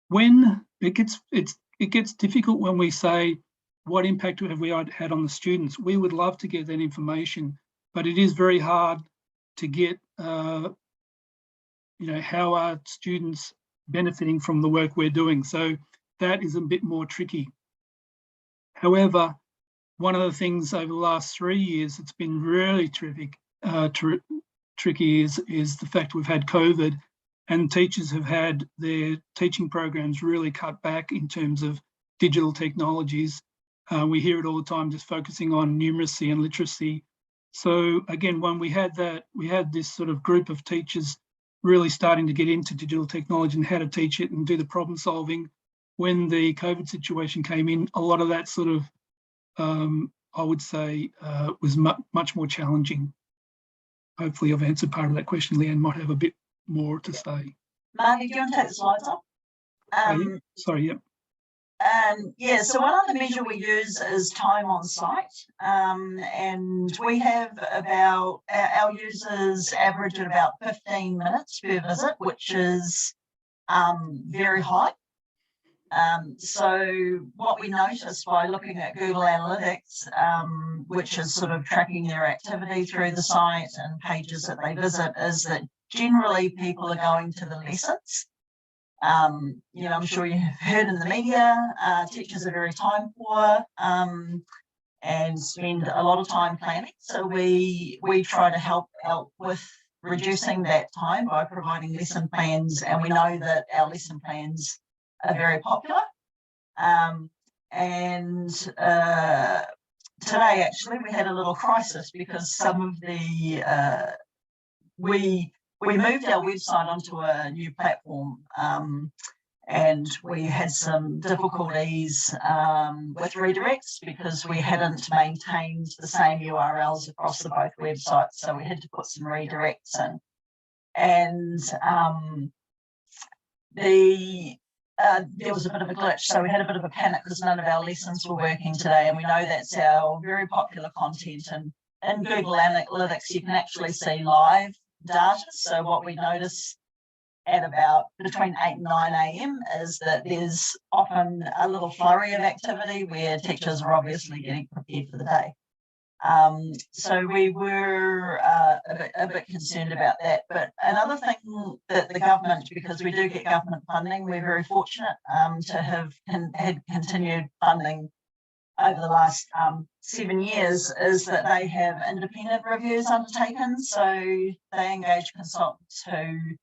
When it gets difficult when we say, what impact have we had on the students? We would love to get that information, but it is very hard to get, how are students benefiting from the work we're doing? So that is a bit more tricky. However, one of the things over the last 3 years that's been really tricky is the fact we've had COVID, and teachers have had their teaching programs really cut back in terms of digital technologies. We hear it all the time, just focusing on numeracy and literacy. So again, when we had this sort of group of teachers really starting to get into digital technology and how to teach it and do the problem solving. When the COVID situation came in, a lot of that sort of, I would say, was much more challenging. Hopefully I've answered part of that question. Leanne might have a bit more to say. Marty, do you want to take the slides off? Sorry, yep. Yeah, so one other measure we use is time on site, and we have about, our users average at about 15 minutes per visit, which is very high. So what we noticed by looking at Google Analytics, which is sort of tracking their activity through the site and pages that they visit, is that generally people are going to the lessons. You know, I'm sure you've heard in the media, teachers are very time poor and spend a lot of time planning. So we try to help out with reducing that time by providing lesson plans, and we know that our lesson plans are very popular. Today actually we had a little crisis because some of the we moved our website onto a new platform, and we had some difficulties with redirects because we hadn't maintained the same URLs across the both websites, so we had to put some redirects in. And there was a bit of a glitch, so we had a bit of a panic because none of our lessons were working today, and we know that's our very popular content. And in Google Analytics you can actually see live data. So what we notice at about between 8 and 9 a.m. is that there's often a little flurry of activity where teachers are obviously getting prepared for the day. So we were a bit concerned about that. But another thing that the government, because we do get government funding, we're very fortunate to have had continued funding over the last 7 years, is that they have independent reviews undertaken. So they engage consultants who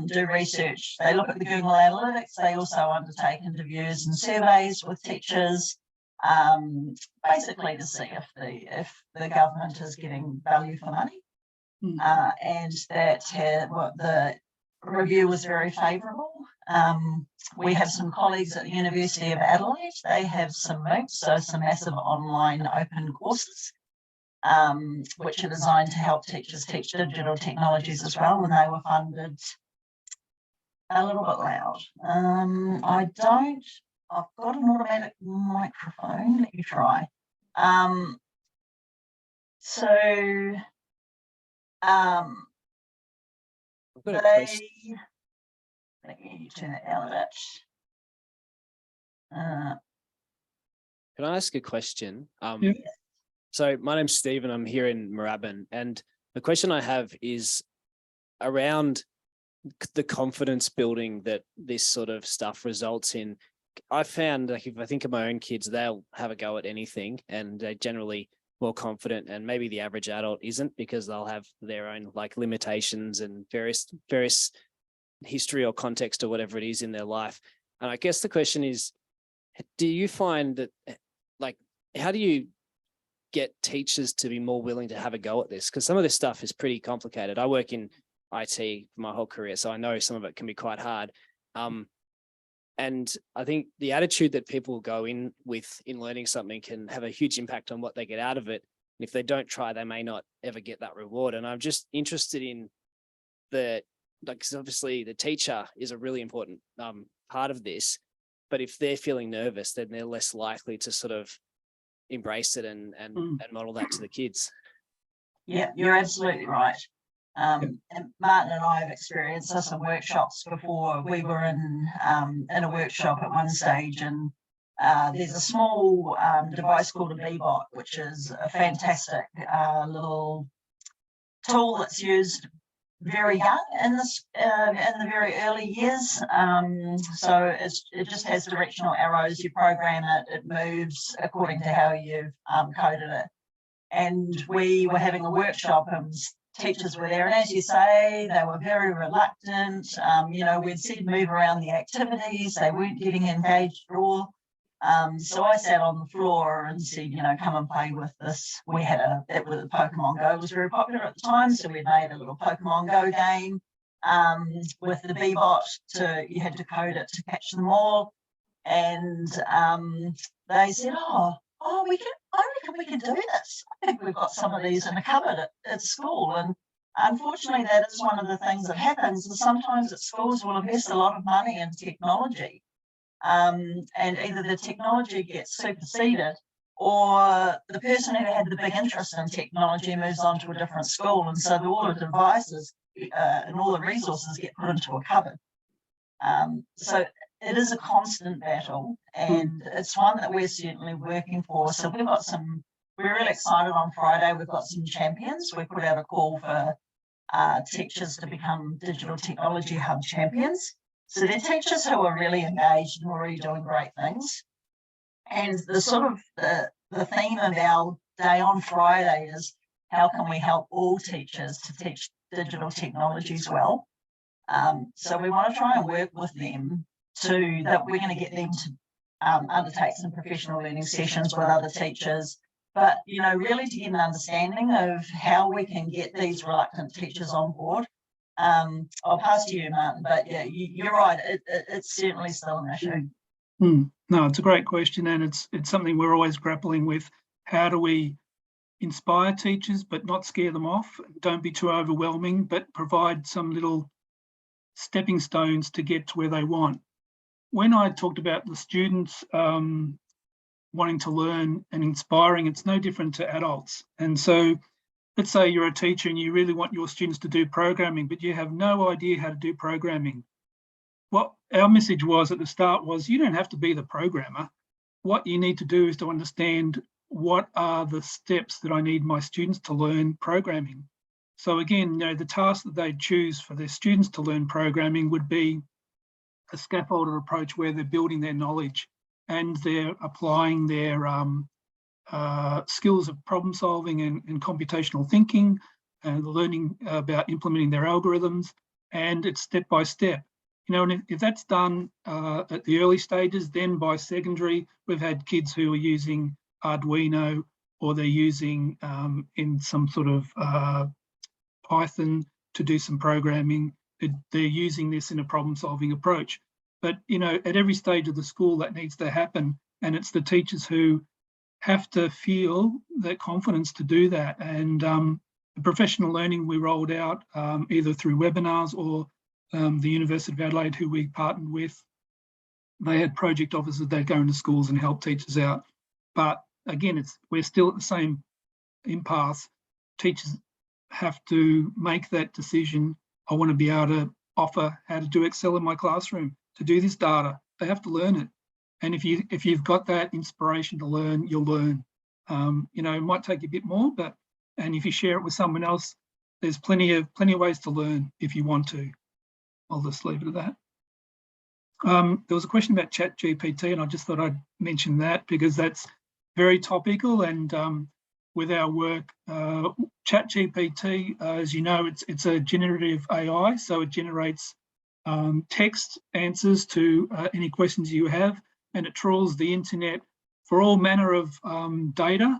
do research. They look at the Google Analytics. They also undertake interviews and surveys with teachers, basically to see if the government is getting value for money. And that the review was very favourable. We have some colleagues at the University of Adelaide. They have some MOOCs, so some massive online open courses, which are designed to help teachers teach digital technologies as well, and they were funded. A little bit loud. I've got an automatic microphone. Let me try. Let me turn it down a bit. Can I ask a question? Yeah. So my name's Stephen. I'm here in Moorabbin, and the question I have is around the confidence building that this sort of stuff results in. I found, like, if I think of my own kids, they'll have a go at anything and they're generally more confident, and maybe the average adult isn't, because they'll have their own like limitations and various history or context or whatever it is in their life. And I guess the question is, do you find that, like, how do you get teachers to be more willing to have a go at this? Because some of this stuff is pretty complicated. I work in IT for my whole career, so I know some of it can be quite hard. And I think the attitude that people go in with in learning something can have a huge impact on what they get out of it. And if they don't try, they may not ever get that reward. And I'm just interested in because obviously the teacher is a really important part of this, but if they're feeling nervous, then they're less likely to sort of embrace it and model that to the kids. Yeah, you're absolutely right. And Martin and I have experienced some workshops before. We were in a workshop at one stage, and there's a small device called a Bebot, which is a fantastic little tool that's used very young in the very early years. So it just has directional arrows. You program it, it moves according to how you've coded it. And we were having a workshop, and teachers were there, and as you say, they were very reluctant. You know, we'd said move around the activities, they weren't getting engaged at all. So I sat on the floor and said, you know, come and play with this. We had Pokemon Go was very popular at the time, so we made a little Pokemon Go game with the Bebot. You had to code it to catch them all, and they said, I reckon we can do this. I think we've got some of these in a cupboard at school. And unfortunately, that is one of the things that happens. And sometimes at schools will invest a lot of money in technology, and either the technology gets superseded or the person who had the big interest in technology moves on to a different school, and so all the devices and all the resources get put into a cupboard. So it is a constant battle, and it's one that we're certainly working for. So we're really excited. On Friday, we've got some champions. We put out a call for teachers to become Digital Technology Hub champions. So they're teachers who are really engaged and already doing great things. And the sort of the theme of our day on Friday is how can we help all teachers to teach digital technologies well. So we want to try and work with them that we're going to get them to undertake some professional learning sessions with other teachers, but really to get an understanding of how we can get these reluctant teachers on board. I'll pass to you, Martin, but yeah, you're right. It's certainly still an issue. No, it's a great question, and it's something we're always grappling with. How do we inspire teachers but not scare them off? Don't be too overwhelming, but provide some little stepping stones to get to where they want. When I talked about the students wanting to learn and inspiring, it's no different to adults. And so let's say you're a teacher and you really want your students to do programming, but you have no idea how to do programming. What our message was at the start was, you don't have to be the programmer. What you need to do is to understand what are the steps that I need my students to learn programming. So again, the task that they choose for their students to learn programming would be a scaffolded approach where they're building their knowledge and they're applying their skills of problem solving and computational thinking, and learning about implementing their algorithms, and it's step by step. And if that's done at the early stages, then by secondary, we've had kids who are using Arduino, or they're using in some sort of Python to do some programming. They're using this in a problem-solving approach. But at every stage of the school, that needs to happen, and it's the teachers who have to feel that confidence to do that. And the professional learning we rolled out either through webinars or the University of Adelaide, who we partnered with, they had project officers that go into schools and help teachers out. But again, we're still at the same impasse. Teachers have to make that decision. I want to be able to offer how to do Excel in my classroom, to do this data. They have to learn it. And if you've got that inspiration to learn, you'll learn. It might take a bit more, and if you share it with someone else, there's plenty of ways to learn if you want to. I'll just leave it at that. There was a question about ChatGPT, and I just thought I'd mention that because that's very topical. And with our work, ChatGPT, as you know, it's a generative AI, so it generates text answers to any questions you have, and it trawls the internet for all manner of data.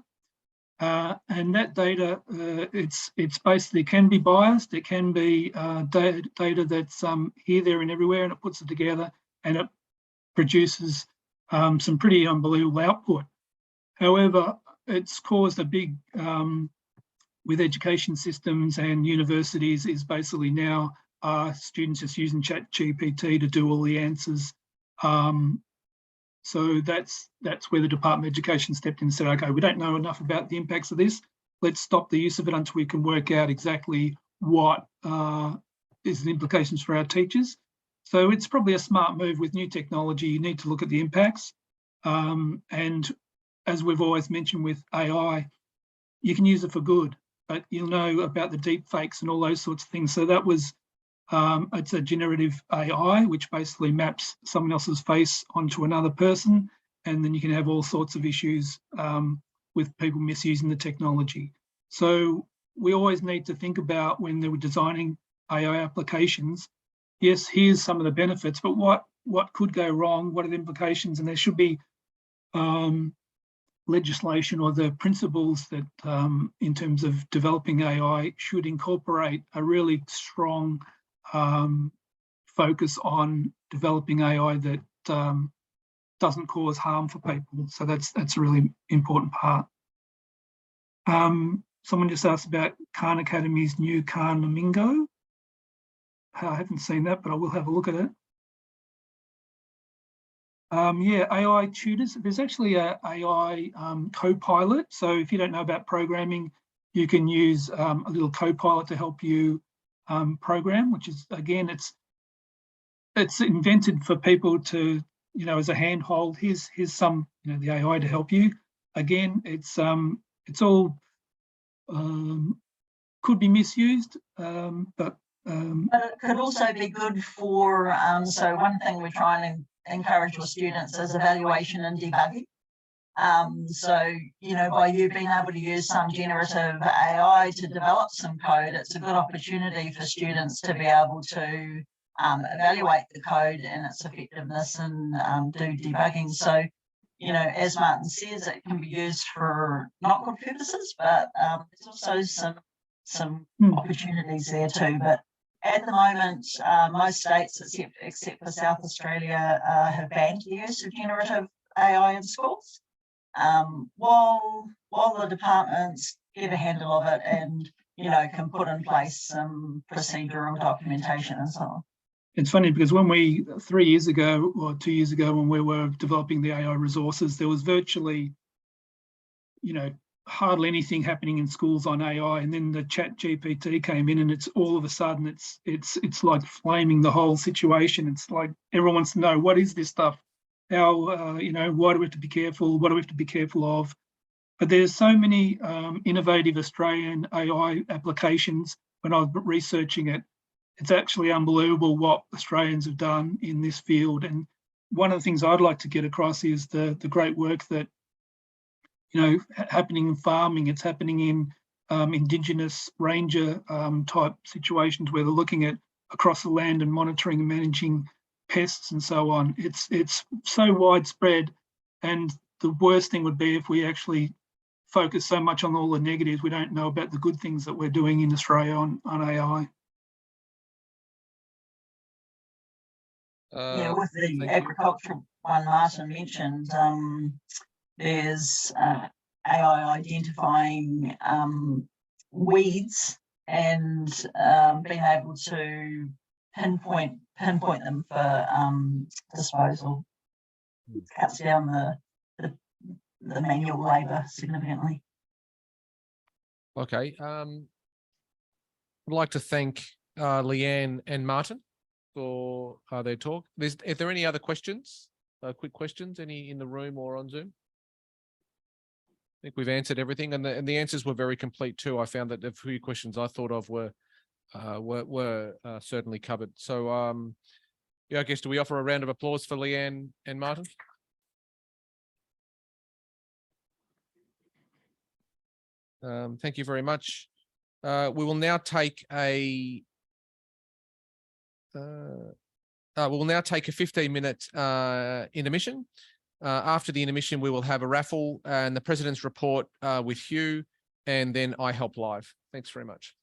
And that data, it's basically can be biased. It can be data that's here, there, and everywhere, and it puts it together and it produces some pretty unbelievable output. However, it's caused a big, with education systems and universities, is basically now students just using ChatGPT to do all the answers. So that's where the Department of Education stepped in and said, okay, we don't know enough about the impacts of this. Let's stop the use of it until we can work out exactly what is the implications for our teachers. So it's probably a smart move. With new technology, you need to look at the impacts. And as we've always mentioned with AI, you can use it for good, but you'll know about the deep fakes and all those sorts of things. So that was, it's a generative AI, which basically maps someone else's face onto another person. And then you can have all sorts of issues with people misusing the technology. So we always need to think about, when they were designing AI applications, yes, here's some of the benefits, but what could go wrong? What are the implications? And there should be legislation or the principles that in terms of developing AI should incorporate a really strong focus on developing AI that doesn't cause harm for people. So that's a really important part. Someone just asked about Khan Academy's new Khan Flamingo. I haven't seen that, but I will have a look at it. Yeah, AI tutors. There's actually a AI co-pilot. So if you don't know about programming, you can use a little co-pilot to help you program, which is, again, it's invented for people to, you know, as a handhold. Here's some, you know, the AI to help you. Again, it's all could be misused, but it could also be good for, so one thing we're trying to encourage your students is evaluation and debugging. So, you know, by you being able to use some generative AI to develop some code, it's a good opportunity for students to be able to evaluate the code and its effectiveness and do debugging. So, you know, as Martin says, it can be used for not good purposes, but there's also some opportunities there too. But at the moment, most states, except for South Australia, have banned the use of generative AI in schools. While the departments get a handle of it and, you know, can put in place some procedural documentation and so on. It's funny because when 3 years ago or 2 years ago, when we were developing the AI resources, there was virtually, you know, hardly anything happening in schools on AI, and then the Chat GPT came in, and it's all of a sudden it's like flaming the whole situation. It's like everyone wants to know, what is this stuff? How, you know, why do we have to be careful? What do we have to be careful of? But there's so many innovative Australian AI applications. When I was researching it, it's actually unbelievable what Australians have done in this field. And one of the things I'd like to get across is the great work that, you know, happening in farming. It's happening in Indigenous ranger type situations where they're looking at across the land and monitoring and managing pests and so on. It's so widespread, and the worst thing would be if we actually focus so much on all the negatives, we don't know about the good things that we're doing in Australia on AI. Yeah, with the agricultural one Martin mentioned, there's AI identifying weeds and being able to pinpoint them for disposal. It cuts down the manual labour significantly. Okay. I'd like to thank Leanne and Martin for their talk. Is there any other questions? Quick questions? Any in the room or on Zoom? I think we've answered everything, and the answers were very complete too. I found that the few questions I thought of were certainly covered. So yeah, I guess, do we offer a round of applause for Leanne and Martin? Thank you very much. We will now take a 15-minute intermission. After the intermission, we will have a raffle and the President's report with Hugh, and then I Help Live. Thanks very much.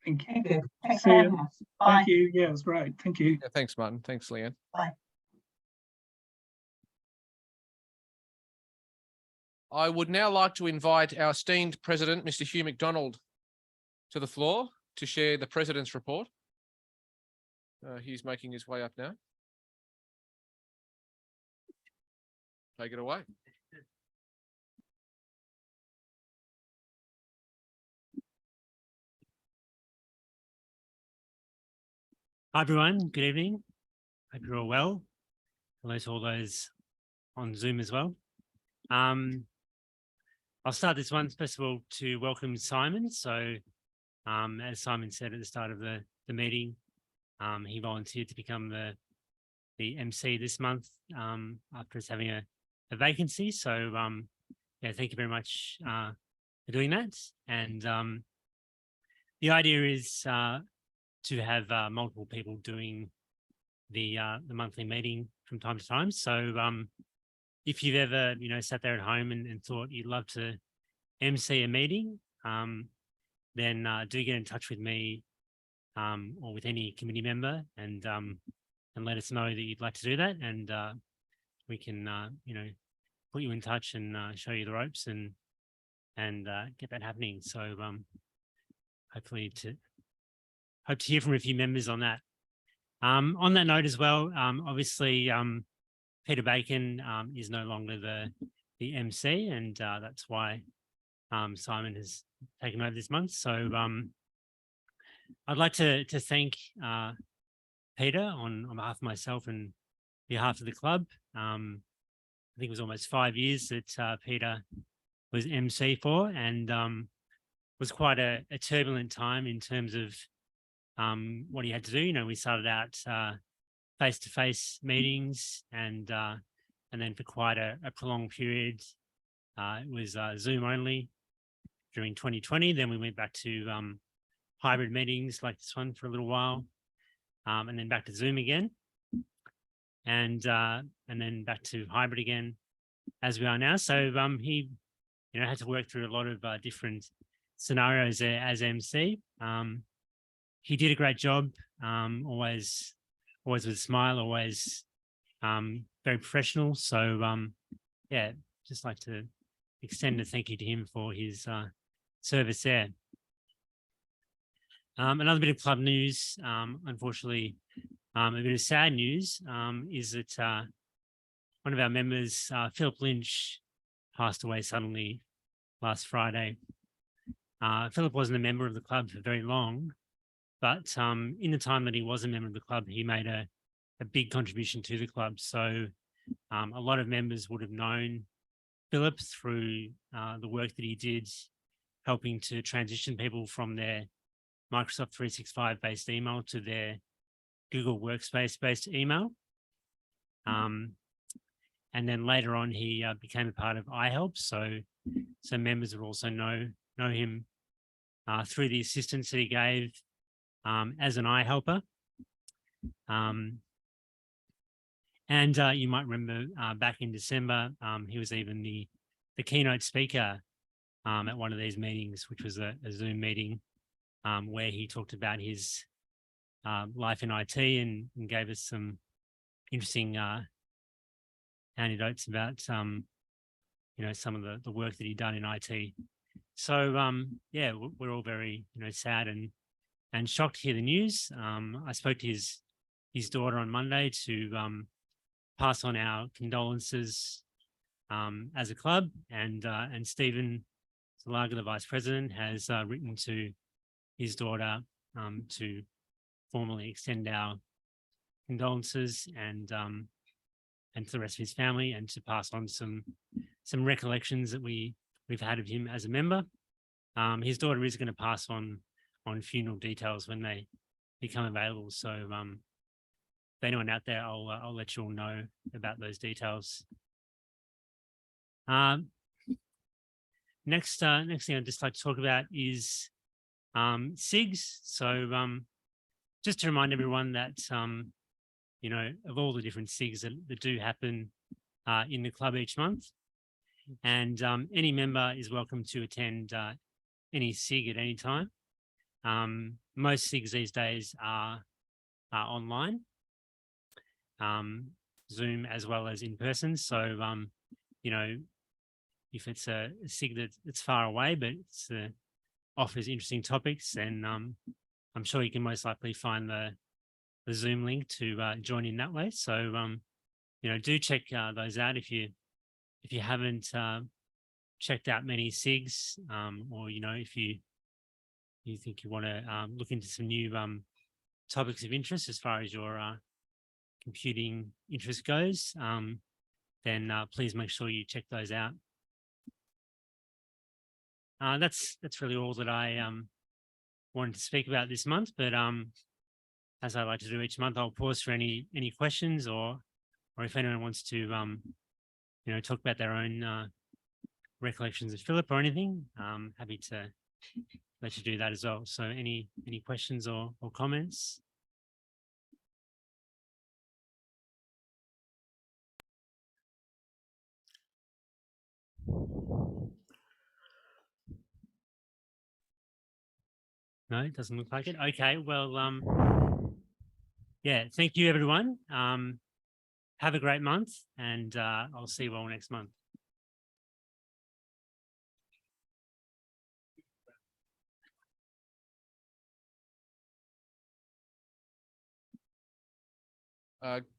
Thank you. Thank you. Thanks for having us. Bye. Thank you. Yeah, it was great. Thank you. Yeah, thanks, Martin. Thanks, Leanne. Bye. I would now like to invite our esteemed President, Mr. Hugh McDonald, to the floor to share the President's report. He's making his way up now. Take it away. Hi everyone, good evening. Hope you're all well. Hello to all those on Zoom as well. I'll start this one, first of all, to welcome Simon. So as Simon said at the start of the meeting, he volunteered to become the MC this month after us having a vacancy. So yeah, thank you very much for doing that. And the idea is to have multiple people doing the monthly meeting from time to time. So if you've ever, you know, sat there at home and thought you'd love to MC a meeting, then do get in touch with me or with any committee member and let us know that you'd like to do that, and we can you know, put you in touch and show you the ropes and get that happening. So hopefully hope to hear from a few members on that. On that note as well, obviously, if Peter Bacon is no longer the MC, and that's why Simon has taken over this month. So I'd like to thank Peter on behalf of myself and behalf of the club. I think it was almost 5 years that Peter was MC for, and was quite a turbulent time in terms of what he had to do. You know, we started out face-to-face meetings, and then for quite a prolonged period, it was Zoom only during 2020. Then we went back to hybrid meetings like this one for a little while, and then back to Zoom again, and then back to hybrid again as we are now. So he, you know, had to work through a lot of different scenarios there as MC. He did a great job, always with a smile, always very professional. So yeah, just like to extend a thank you to him for his service there. Another bit of club news, unfortunately, a bit of sad news, is that one of our members, Philip Lynch, passed away suddenly last Friday. Philip wasn't a member of the club for very long, but in the time that he was a member of the club, he made a big contribution to the club. So a lot of members would have known Philip through the work that he did, helping to transition people from their Microsoft 365 based email to their Google Workspace based email. And then later on, he became a part of iHelp. So members would also know him through the assistance that he gave as an iHelper. And you might remember back in December, he was even the keynote speaker at one of these meetings, which was a Zoom meeting where he talked about his life in IT and gave us some interesting anecdotes about you know, some of the work that he'd done in IT. So yeah, we're all very, you know, sad and shocked to hear the news. I spoke to his daughter on Monday to pass on our condolences as a club, and Stephen Zalaga, the vice president, has written to his daughter to formally extend our condolences and to the rest of his family, and to pass on some recollections that we've had of him as a member. His daughter is going to pass on funeral details when they become available. So if anyone out there, I'll let you all know about those details. Next thing I'd just like to talk about is SIGs. So just to remind everyone that you know, of all the different SIGs that do happen in the club each month, and any member is welcome to attend any SIG at any time. Most SIGs these days are online, Zoom as well as in person. So you know, if it's a SIG that's far away but it's offers interesting topics, then I'm sure you can most likely find the Zoom link to join in that way. So you know, do check those out if you haven't checked out many SIGs, or you know, if you think you want to look into some new topics of interest as far as your computing interest goes, then please make sure you check those out. That's really all that I wanted to speak about this month, but as I like to do each month, I'll pause for any questions, or if anyone wants to you know, talk about their own recollections of Philip or anything, happy to let you do that as well. So any questions or comments? No, it doesn't look like it. Okay, well, yeah, thank you, everyone. Have a great month, and I'll see you all next month.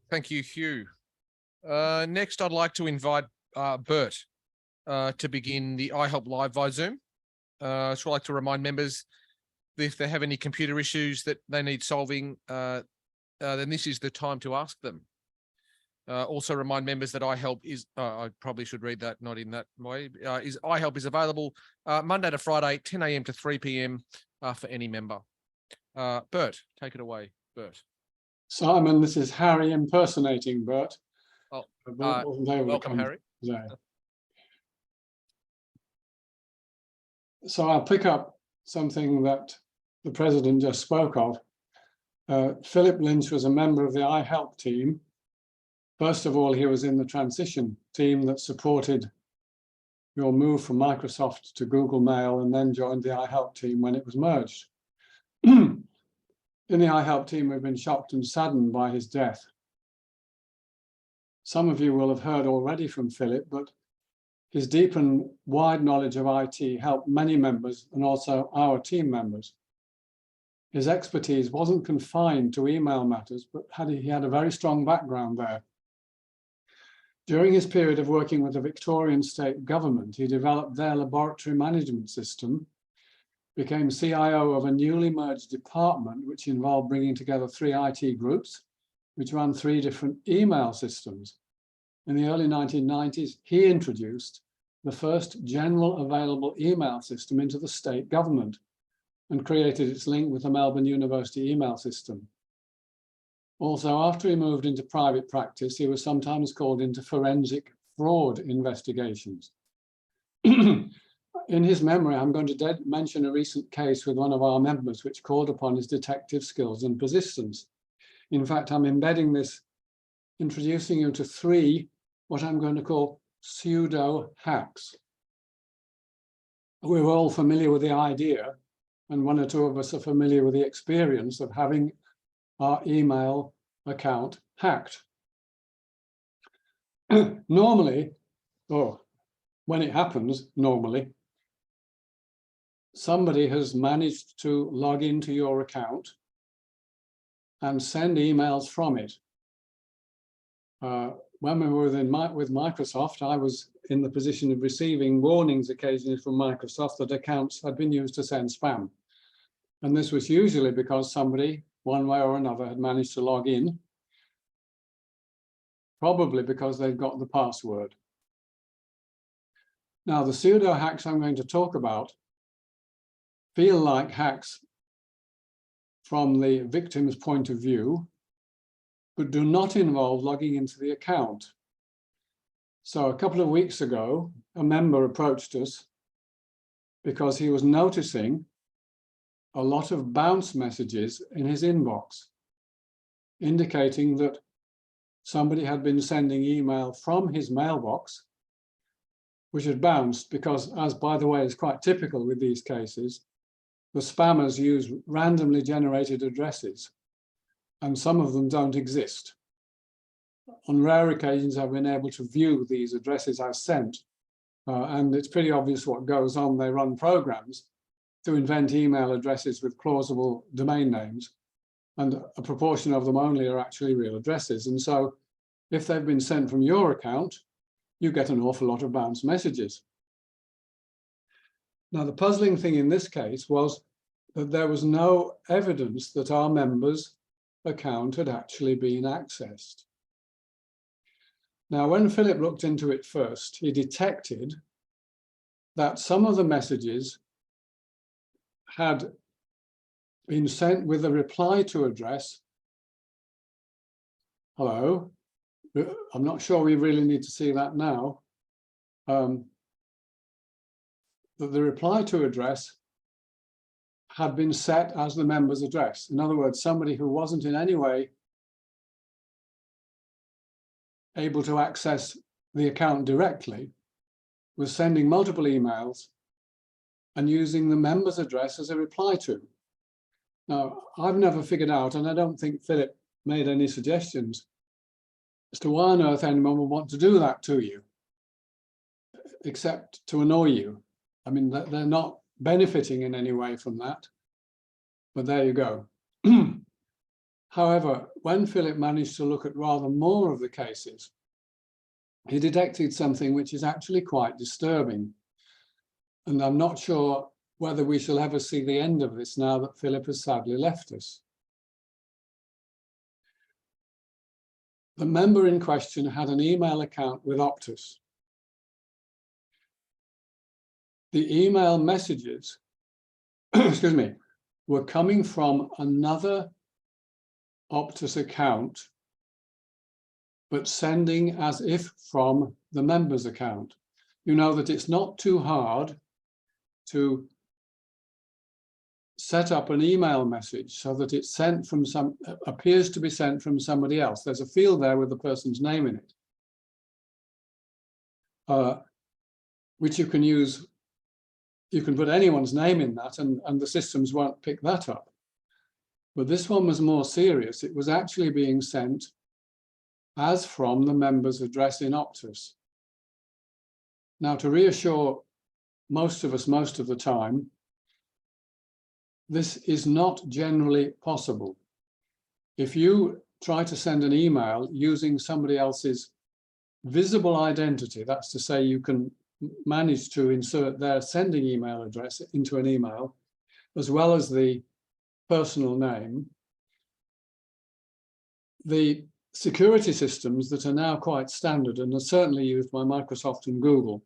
Thank you, Hugh. Next, I'd like to invite Bert to begin the iHelp Live via Zoom. So I'd like to remind members that if they have any computer issues that they need solving, then this is the time to ask them. Also remind members that iHelp is, I probably should read that, not in that way, iHelp is available Monday to Friday, 10 a.m. to 3 p.m. For any member. Bert, take it away, Bert. Simon, this is Harry impersonating Bert. Oh, Bert wasn't able to welcome, come Harry. today. So I'll pick up something that the President just spoke of. Philip Lynch was a member of the iHelp team. First of all, he was in the transition team that supported your move from Microsoft to Google Mail, and then joined the iHelp team when it was merged. In the iHelp team, we've been shocked and saddened by his death. Some of you will have heard already from Philip, but his deep and wide knowledge of IT helped many members and also our team members. His expertise wasn't confined to email matters, but he had a very strong background there. During his period of working with the Victorian state government, he developed their laboratory management system, became CIO of a newly merged department, which involved bringing together 3 IT groups, which ran 3 different email systems. In the early 1990s, he introduced the first general available email system into the state government and created its link with the Melbourne University email system. Also, after he moved into private practice, he was sometimes called into forensic fraud investigations. In his memory, I'm going to mention a recent case with one of our members which called upon his detective skills and persistence. In fact, I'm embedding this, introducing you to 3, what I'm going to call pseudo hacks. We're all familiar with the idea, and 1 or 2 of us are familiar with the experience of having our email account hacked. Normally, or when it happens, normally, somebody has managed to log into your account and send emails from it. When we were with Microsoft, I was in the position of receiving warnings occasionally from Microsoft that accounts had been used to send spam. And this was usually because somebody, one way or another, had managed to log in, probably because they've got the password. Now, the pseudo hacks I'm going to talk about feel like hacks from the victim's point of view, but do not involve logging into the account. So a couple of weeks ago, a member approached us because he was noticing a lot of bounce messages in his inbox, indicating that somebody had been sending email from his mailbox, which had bounced because, as by the way is quite typical with these cases, the spammers use randomly generated addresses, and some of them don't exist. On rare occasions, I've been able to view these addresses I've sent, and it's pretty obvious what goes on. They run programs to invent email addresses with plausible domain names, and a proportion of them only are actually real addresses. And so if they've been sent from your account, you get an awful lot of bounce messages. Now, the puzzling thing in this case was that there was no evidence that our member's account had actually been accessed. Now, when Philip looked into it first, he detected that some of the messages had been sent with a reply to address. Hello, I'm not sure we really need to see that now. That the reply to address had been set as the member's address. In other words, somebody who wasn't in any way able to access the account directly was sending multiple emails and using the member's address as a reply to. Now, I've never figured out, and I don't think Philip made any suggestions as to why on earth anyone would want to do that to you, except to annoy you. I mean, they're not benefiting in any way from that, but there you go. However, when Philip managed to look at rather more of the cases, he detected something which is actually quite disturbing. And I'm not sure whether we shall ever see the end of this now that Philip has sadly left us. The member in question had an email account with Optus. The email messages, excuse me, were coming from another Optus account, but sending as if from the member's account. You know that it's not too hard to set up an email message so that it's sent from appears to be sent from somebody else. There's a field there with the person's name in it, which you can use. You can put anyone's name in that and the systems won't pick that up. But this one was more serious. It was actually being sent as from the member's address in Optus. Now, to reassure most of us most of the time, this is not generally possible. If you try to send an email using somebody else's visible identity, that's to say you can manage to insert their sending email address into an email, as well as the personal name, the security systems that are now quite standard and are certainly used by Microsoft and Google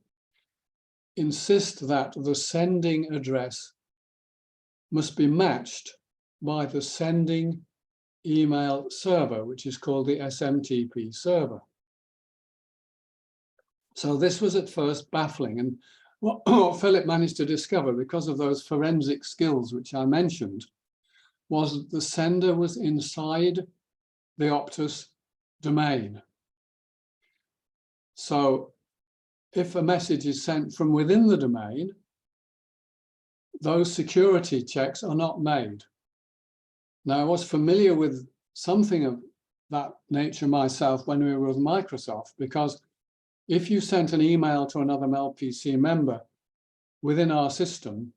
insist that the sending address must be matched by the sending email server, which is called the SMTP server. So this was at first baffling, and what Philip managed to discover, because of those forensic skills which I mentioned, was that the sender was inside the Optus domain. So if a message is sent from within the domain, those security checks are not made. Now, I was familiar with something of that nature myself when we were with Microsoft, because if you sent an email to another MelbPC member within our system,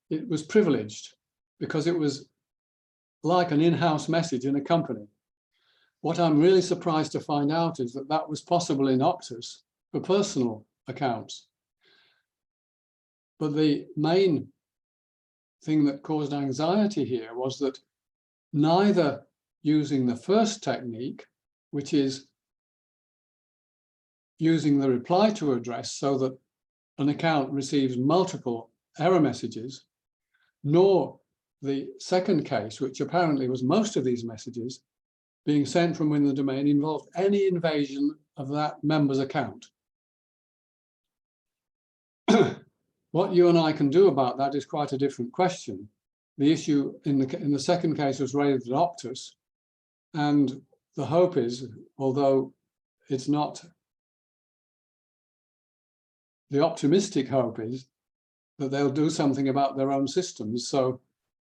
it was privileged because it was like an in-house message in a company. What I'm really surprised to find out is that that was possible in Optus for personal accounts. But the main thing that caused anxiety here was that neither using the first technique, which is using the reply to address so that an account receives multiple error messages, nor the second case, which apparently was most of these messages being sent from within the domain, involved any invasion of that member's account. What you and I can do about that is quite a different question. The issue in the second case was raised at Optus, and the hope is, although it's not, the optimistic hope is that they'll do something about their own systems. So,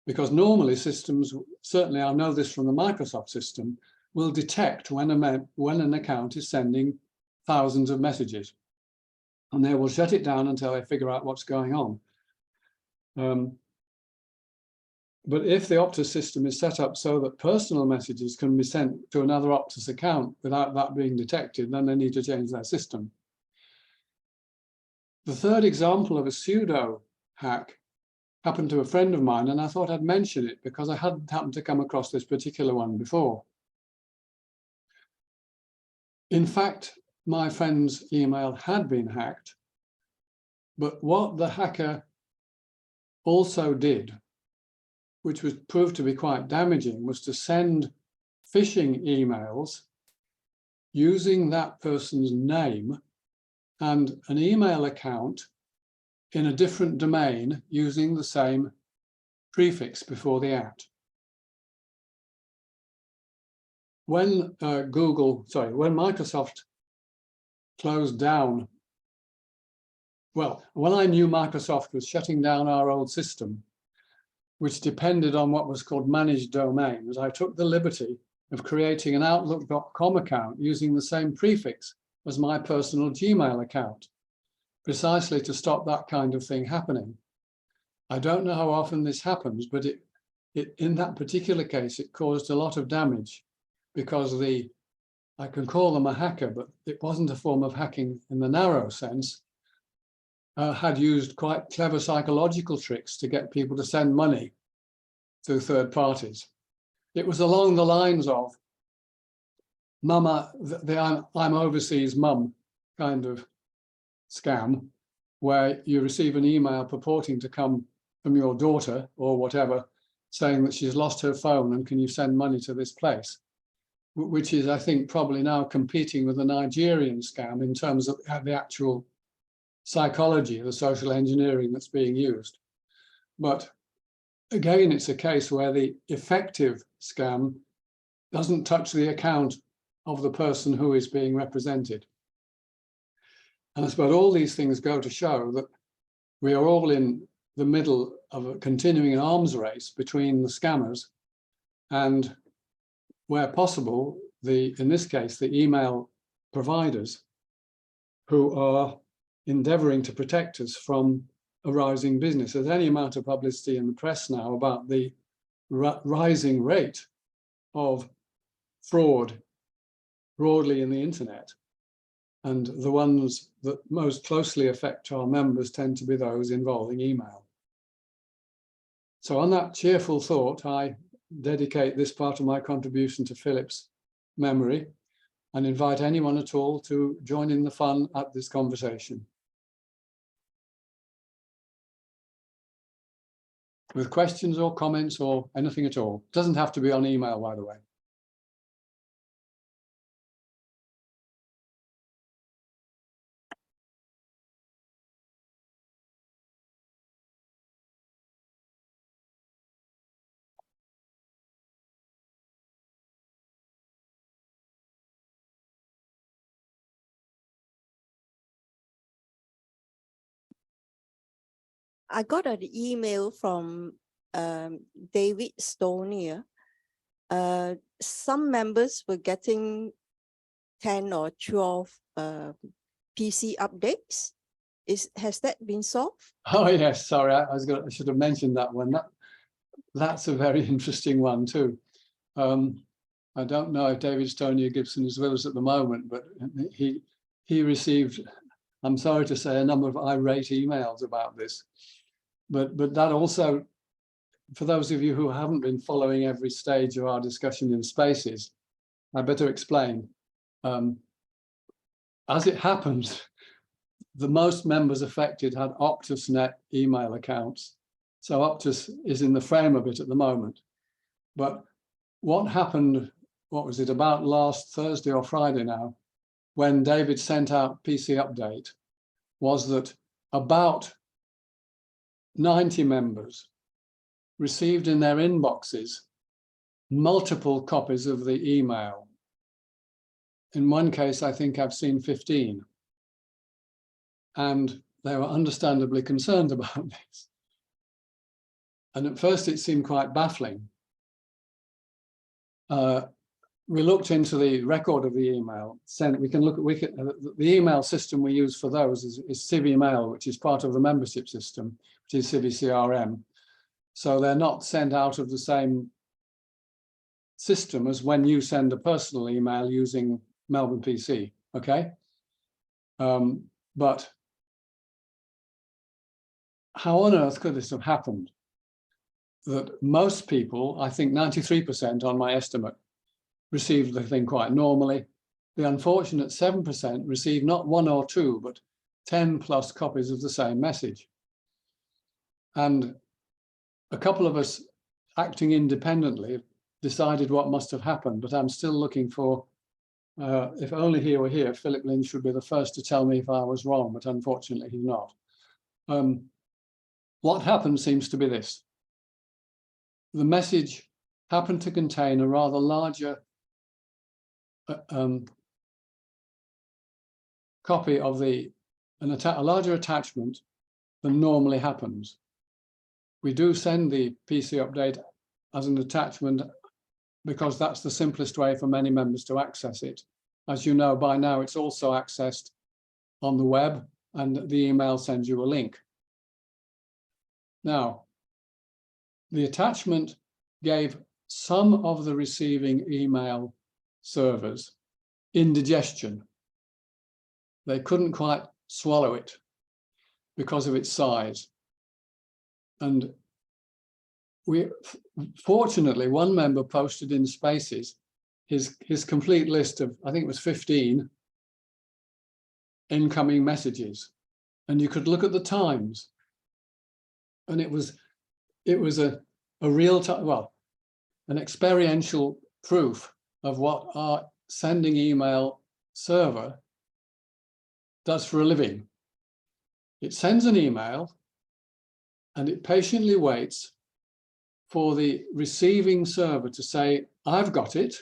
because normally systems, certainly I know this from the Microsoft system, will detect when an account is sending thousands of messages, and they will shut it down until they figure out what's going on. But if the Optus system is set up so that personal messages can be sent to another Optus account without that being detected, then they need to change their system. The third example of a pseudo hack happened to a friend of mine, and I thought I'd mention it because I hadn't happened to come across this particular one before. In fact, my friend's email had been hacked, but what the hacker also did, which was proved to be quite damaging, was to send phishing emails using that person's name and an email account in a different domain using the same prefix before the @ When when Microsoft closed down, well, when I knew Microsoft was shutting down our old system, which depended on what was called managed domains, I took the liberty of creating an Outlook.com account using the same prefix as my personal Gmail account, precisely to stop that kind of thing happening. I don't know how often this happens, but in that particular case, it caused a lot of damage because the I can call them a hacker, but it wasn't a form of hacking in the narrow sense, had used quite clever psychological tricks to get people to send money to third parties. It was along the lines of Mama, I'm overseas mum kind of scam, where you receive an email purporting to come from your daughter or whatever, saying that she's lost her phone and can you send money to this place, which is, I think, probably now competing with the Nigerian scam in terms of the actual psychology, the social engineering that's being used. But again, it's a case where the effective scam doesn't touch the account of the person who is being represented. And I suppose all these things go to show that we are all in the middle of a continuing arms race between the scammers and, where possible, in this case, the email providers who are endeavoring to protect us from a rising business. There's any amount of publicity in the press now about the rising rate of fraud broadly in the internet. And the ones that most closely affect our members tend to be those involving email. So on that cheerful thought, I dedicate this part of my contribution to Philip's memory and invite anyone at all to join in the fun at this conversation. With questions or comments or anything at all. Doesn't have to be on email, by the way. I got an email from David Stonier. Some members were getting 10 or 12 PC updates. Has that been solved? Oh yes, sorry, I should have mentioned that one. That's a very interesting one too. I don't know if David Stonier Gibson is with us at the moment, but he received, I'm sorry to say, a number of irate emails about this. But that also, for those of you who haven't been following every stage of our discussion in Spaces, I better explain. As it happened, the most members affected had OptusNet email accounts. So Optus is in the frame of it at the moment. But what happened, what was it, about last Thursday or Friday now, when David sent out PC Update, was that about 90 members received in their inboxes multiple copies of the email. In one case, I think I've seen 15. And they were understandably concerned about this. And at first it seemed quite baffling. We looked into the record of the email sent. The email system we use for those is CivEmail, which is part of the membership system, which is CiviCRM. So they're not sent out of the same system as when you send a personal email using MelbPC, okay? But how on earth could this have happened? That most people, I think 93% on my estimate, received the thing quite normally. The unfortunate 7% received not 1 or 2, but 10 plus copies of the same message. And a couple of us acting independently decided what must have happened, but I'm still looking for, if only he were here, Philip Lynch would be the first to tell me if I was wrong, but unfortunately he's not. What happened seems to be this. The message happened to contain a rather larger copy of a larger attachment than normally happens. We do send the PC update as an attachment because that's the simplest way for many members to access it. As you know, by now it's also accessed on the web and the email sends you a link. Now, the attachment gave some of the receiving email servers indigestion. They couldn't quite swallow it because of its size. And fortunately, one member posted in Spaces his complete list of, I think it was 15 incoming messages. And you could look at the times. And it was a real time, well, an experiential proof of what our sending email server does for a living. It sends an email and it patiently waits for the receiving server to say, I've got it,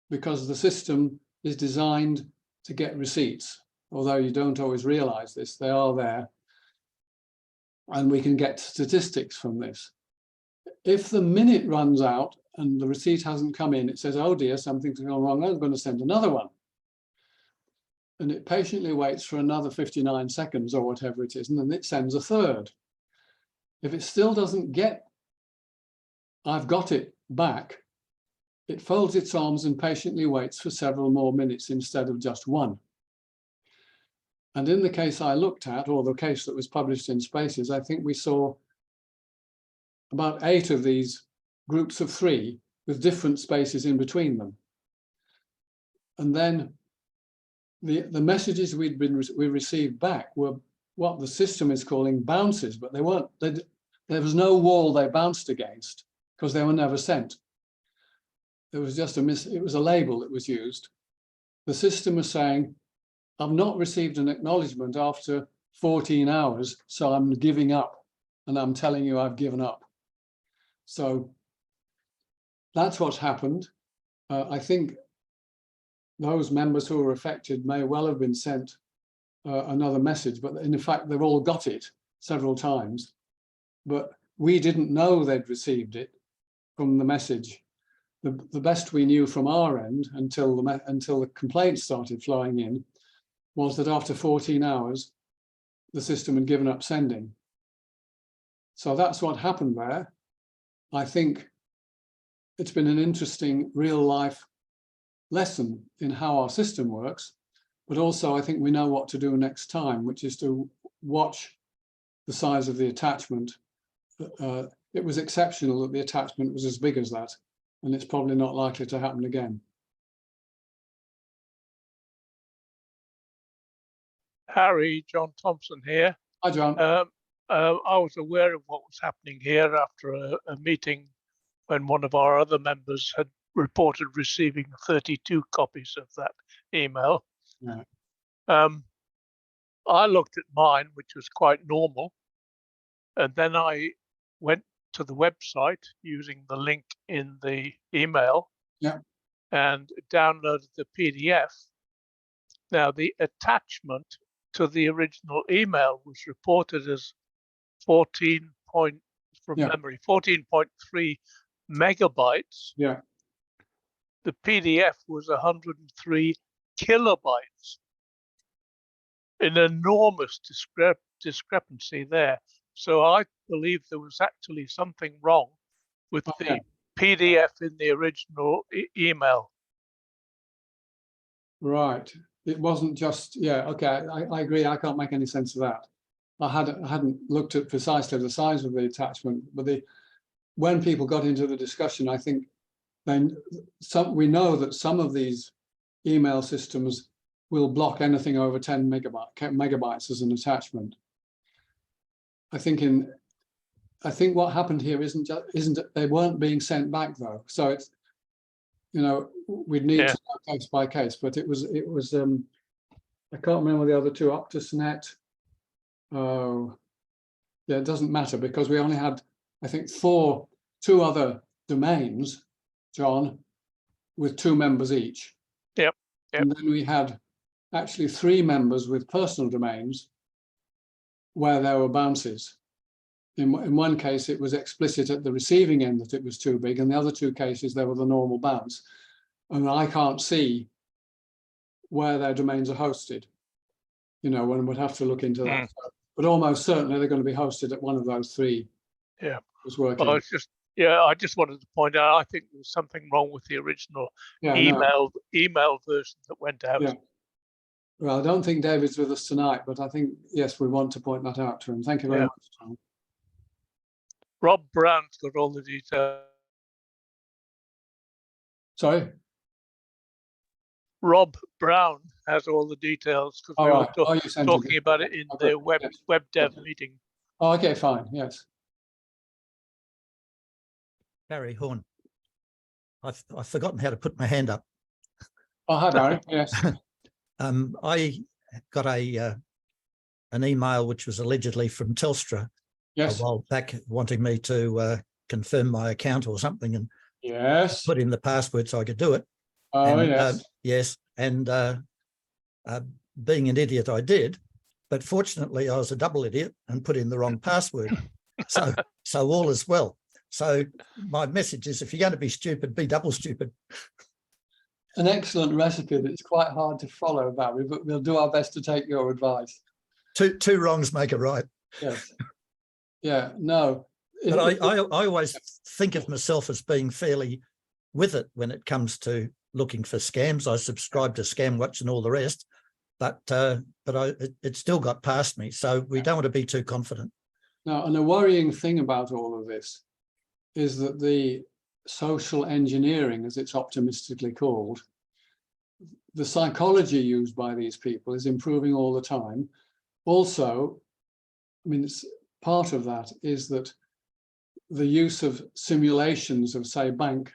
because the system is designed to get receipts. Although you don't always realize this, they are there. And we can get statistics from this. If the minute runs out and the receipt hasn't come in, it says, oh dear, something's gone wrong, I'm going to send another one. And it patiently waits for another 59 seconds or whatever it is, and then it sends a third. If it still doesn't get, I've got it back, it folds its arms and patiently waits for several more minutes instead of just one. And in the case I looked at, or the case that was published in Spaces, I think we saw about 8 of these groups of 3 with different spaces in between them. And then the messages we received back were what the system is calling bounces, but they weren't. There was no wall they bounced against because they were never sent. There was just it was a label that was used. The system was saying, I've not received an acknowledgement after 14 hours, so I'm giving up, and I'm telling you I've given up. So that's what's happened. I think those members who were affected may well have been sent another message, but in fact, they've all got it several times. But we didn't know they'd received it from the message. The best we knew from our end until the complaints started flowing in was that after 14 hours, the system had given up sending. So that's what happened there. I think it's been an interesting real life lesson in how our system works, but also I think we know what to do next time, which is to watch the size of the attachment. It was exceptional that the attachment was as big as that, and it's probably not likely to happen again. Harry, John Thompson here. Hi, John. I was aware of what was happening here after a meeting when one of our other members had reported receiving 32 copies of that email. Yeah. I looked at mine, which was quite normal, and then I went to the website using the link in the email, yeah, and downloaded the PDF. Now, the attachment to the original email was reported as 14.3 megabytes. Yeah. The PDF was 103 kilobytes. An enormous discrepancy there. So I believe there was actually something wrong with the PDF in the original email. Right. It wasn't just, yeah, okay, I agree. I can't make any sense of that. I hadn't looked at precisely the size of the attachment, but when people got into the discussion, I think we know that some of these email systems will block anything over 10 megabytes as an attachment. I think what happened here isn't they weren't being sent back though. So it's, you know, we'd need to go case by case, but it was I can't remember the other two, OptusNet. Oh, yeah, it doesn't matter because we only had, I think, two other domains, John, with 2 members each. Yep. And then we had actually 3 members with personal domains where there were bounces. In one case, it was explicit at the receiving end that it was too big, and the other 2 cases, there was a normal bounce. And I can't see where their domains are hosted. You know, one would have to look into that. But almost certainly they're going to be hosted at one of those 3. Yeah. Was working. Well, it's Yeah, I just wanted to point out, I think there was something wrong with the original email version that went out. Yeah. Well, I don't think David's with us tonight, but I think, yes, we want to point that out to him. Thank you very much, Tom. Rob Brown's got all the details. Sorry? Rob Brown has all the details because we were talking about it in the web dev meeting. Oh, okay, fine, yes. Barry Horn. I've forgotten how to put my hand up. Oh, hi, Barry. Yes. I got an email which was allegedly from Telstra a while back wanting me to confirm my account or something and put in the password so I could do it. Oh, and, yes. Yes. And being an idiot, I did. But fortunately, I was a double idiot and put in the wrong password. So all is well. So my message is, if you're going to be stupid, be double stupid. An excellent recipe that's quite hard to follow, Barry, but we'll do our best to take your advice. Two wrongs make a right. Yes. Yeah, no. But I always think of myself as being fairly with it when it comes to looking for scams. I subscribe to ScamWatch and all the rest, but it still got past me. So we don't want to be too confident. Now, and a worrying thing about all of this is that the social engineering, as it's optimistically called, the psychology used by these people is improving all the time. Also, I mean, part of that is that the use of simulations of, say, bank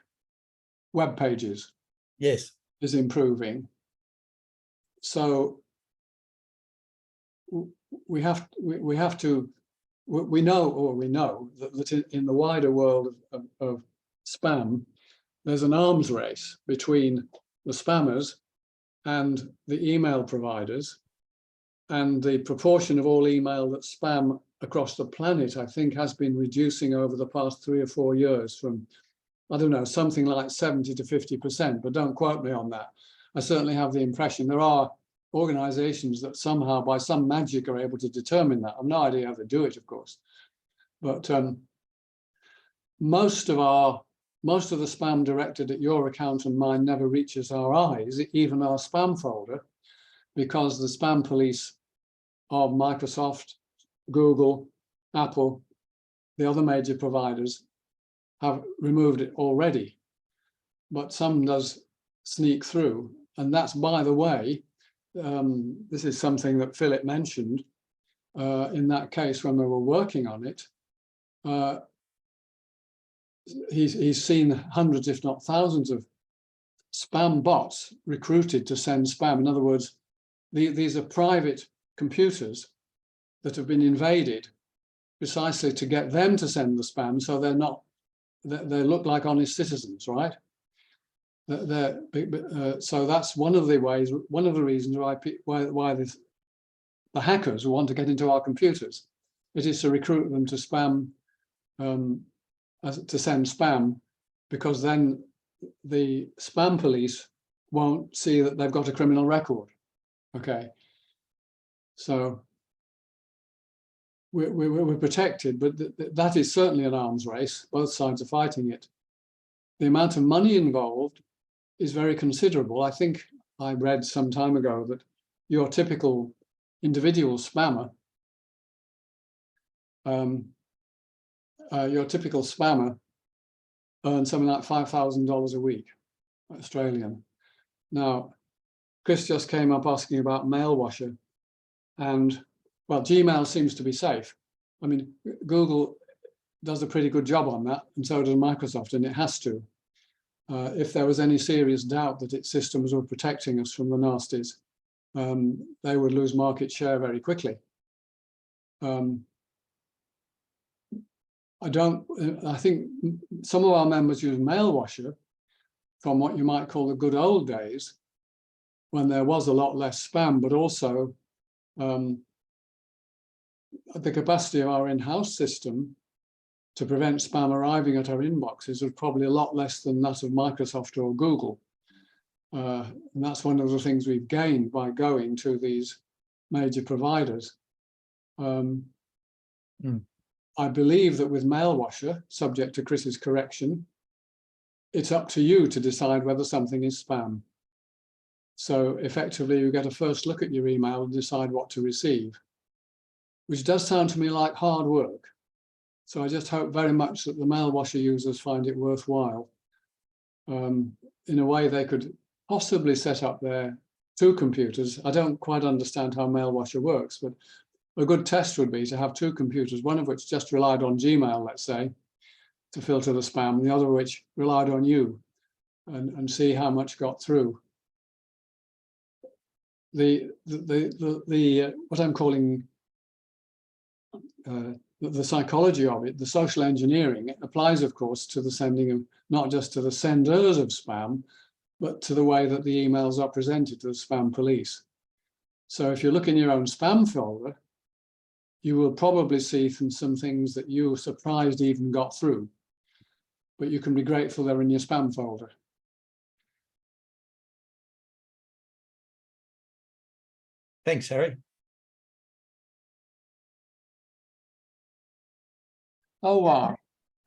web pages, yes, is improving. So we know that in the wider world of spam, there's an arms race between the spammers and the email providers, and the proportion of all email that's spam across the planet, I think, has been reducing over the past 3 or 4 years from, I don't know, something like 70 to 50%, but don't quote me on that. I certainly have the impression there are organizations that somehow by some magic are able to determine that. I've no idea how they do it, of course. But most of the spam directed at your account and mine never reaches our eyes, even our spam folder, because the spam police of Microsoft, Google, Apple, the other major providers have removed it already. But some does sneak through. And that's, by the way, this is something that Philip mentioned in that case when we were working on it. He's seen hundreds, if not thousands, of spam bots recruited to send spam. In other words, these are private computers that have been invaded precisely to get them to send the spam, so they look like honest citizens, right? So that's one of the ways, one of the reasons why the hackers who want to get into our computers, it is to recruit them to spam, to send spam, because then the spam police won't see that they've got a criminal record. Okay, so we're protected, but that is certainly an arms race. Both sides are fighting it. The amount of money involved is very considerable. I think I read some time ago that your typical individual spammer, earns something like $5,000 a week, Australian. Now, Chris just came up asking about Mailwasher, and well, Gmail seems to be safe. I mean, Google does a pretty good job on that, and so does Microsoft, and it has to. If there was any serious doubt that its systems were protecting us from the nasties, they would lose market share very quickly. I think some of our members use Mailwasher from what you might call the good old days, when there was a lot less spam, but also the capacity of our in-house system to prevent spam arriving at our inboxes was probably a lot less than that of Microsoft or Google. And that's one of the things we've gained by going to these major providers. I believe that with Mailwasher, subject to Chris's correction, it's up to you to decide whether something is spam. So effectively, you get a first look at your email and decide what to receive, which does sound to me like hard work. So I just hope very much that the Mailwasher users find it worthwhile. In a way, they could possibly set up their 2 computers. I don't quite understand how Mailwasher works, but a good test would be to have 2 computers, one of which just relied on Gmail, let's say, to filter the spam, and the other which relied on you, and see how much got through. What I'm calling the psychology of it, the social engineering, it applies, of course, to the sending of, not just to the senders of spam, but to the way that the emails are presented to the spam police. So if you look in your own spam folder, you will probably see some things that you were surprised even got through, but you can be grateful they're in your spam folder. Thanks, Harry. Oh, wow.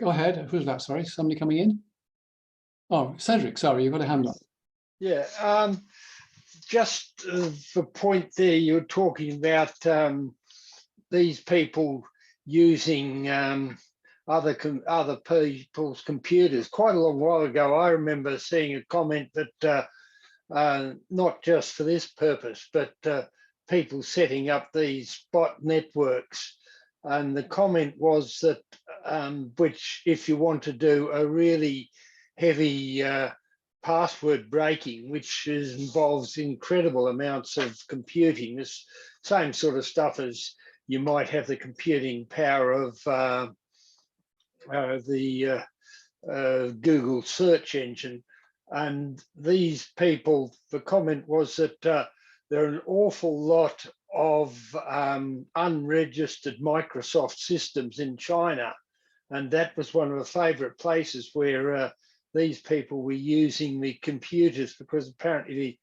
Go ahead. Who's that? Sorry, somebody coming in? Oh, Cedric, sorry, you've got a hand up. Yeah, just the point there, you're talking about these people using other people's computers. Quite a long while ago, I remember seeing a comment that not just for this purpose, but people setting up these bot networks. And the comment was that, which if you want to do a really heavy password breaking, which involves incredible amounts of computing, this same sort of stuff as you might have the computing power of the Google search engine. And these people, the comment was that there are an awful lot of unregistered Microsoft systems in China. And that was one of the favorite places where these people were using the computers, because apparently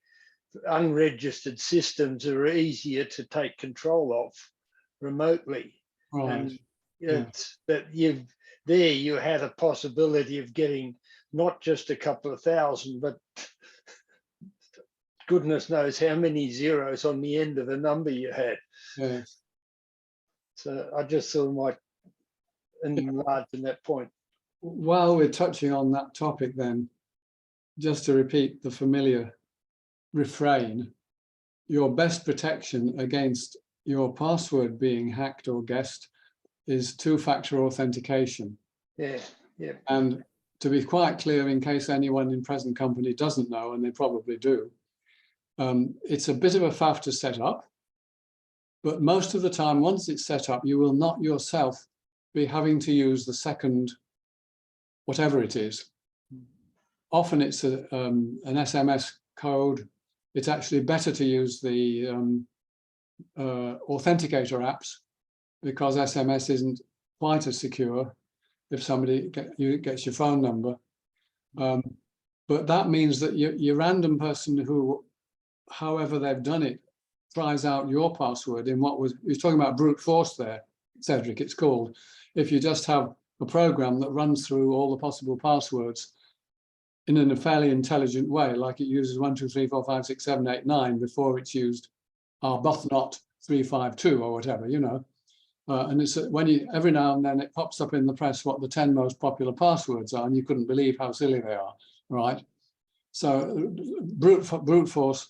the unregistered systems are easier to take control of remotely. Right. And it's that you had a possibility of getting not just a couple of thousand, but goodness knows how many zeros on the end of the number you had. Yes. So I just thought I might enlarge on that point. While we're touching on that topic then, just to repeat the familiar refrain, your best protection against your password being hacked or guessed is 2-factor authentication. Yeah, yeah. And to be quite clear, in case anyone in present company doesn't know, and they probably do, it's a bit of a faff to set up, but most of the time, once it's set up, you will not yourself be having to use the second, whatever it is. Often it's an SMS code. It's actually better to use the authenticator apps, because SMS isn't quite as secure if somebody gets your phone number. But that means that your random person who, however they've done it, tries out your password in what was, you're talking about brute force there, Cedric, it's called. If you just have a program that runs through all the possible passwords in a fairly intelligent way, like it uses 1, 2, 3, 4, 5, 6, 7, 8, 9 before it's used Arbuthnot 352 or whatever, you know. And it's when you, every now and then it pops up in the press what the 10 most popular passwords are, and you couldn't believe how silly they are, right? So brute force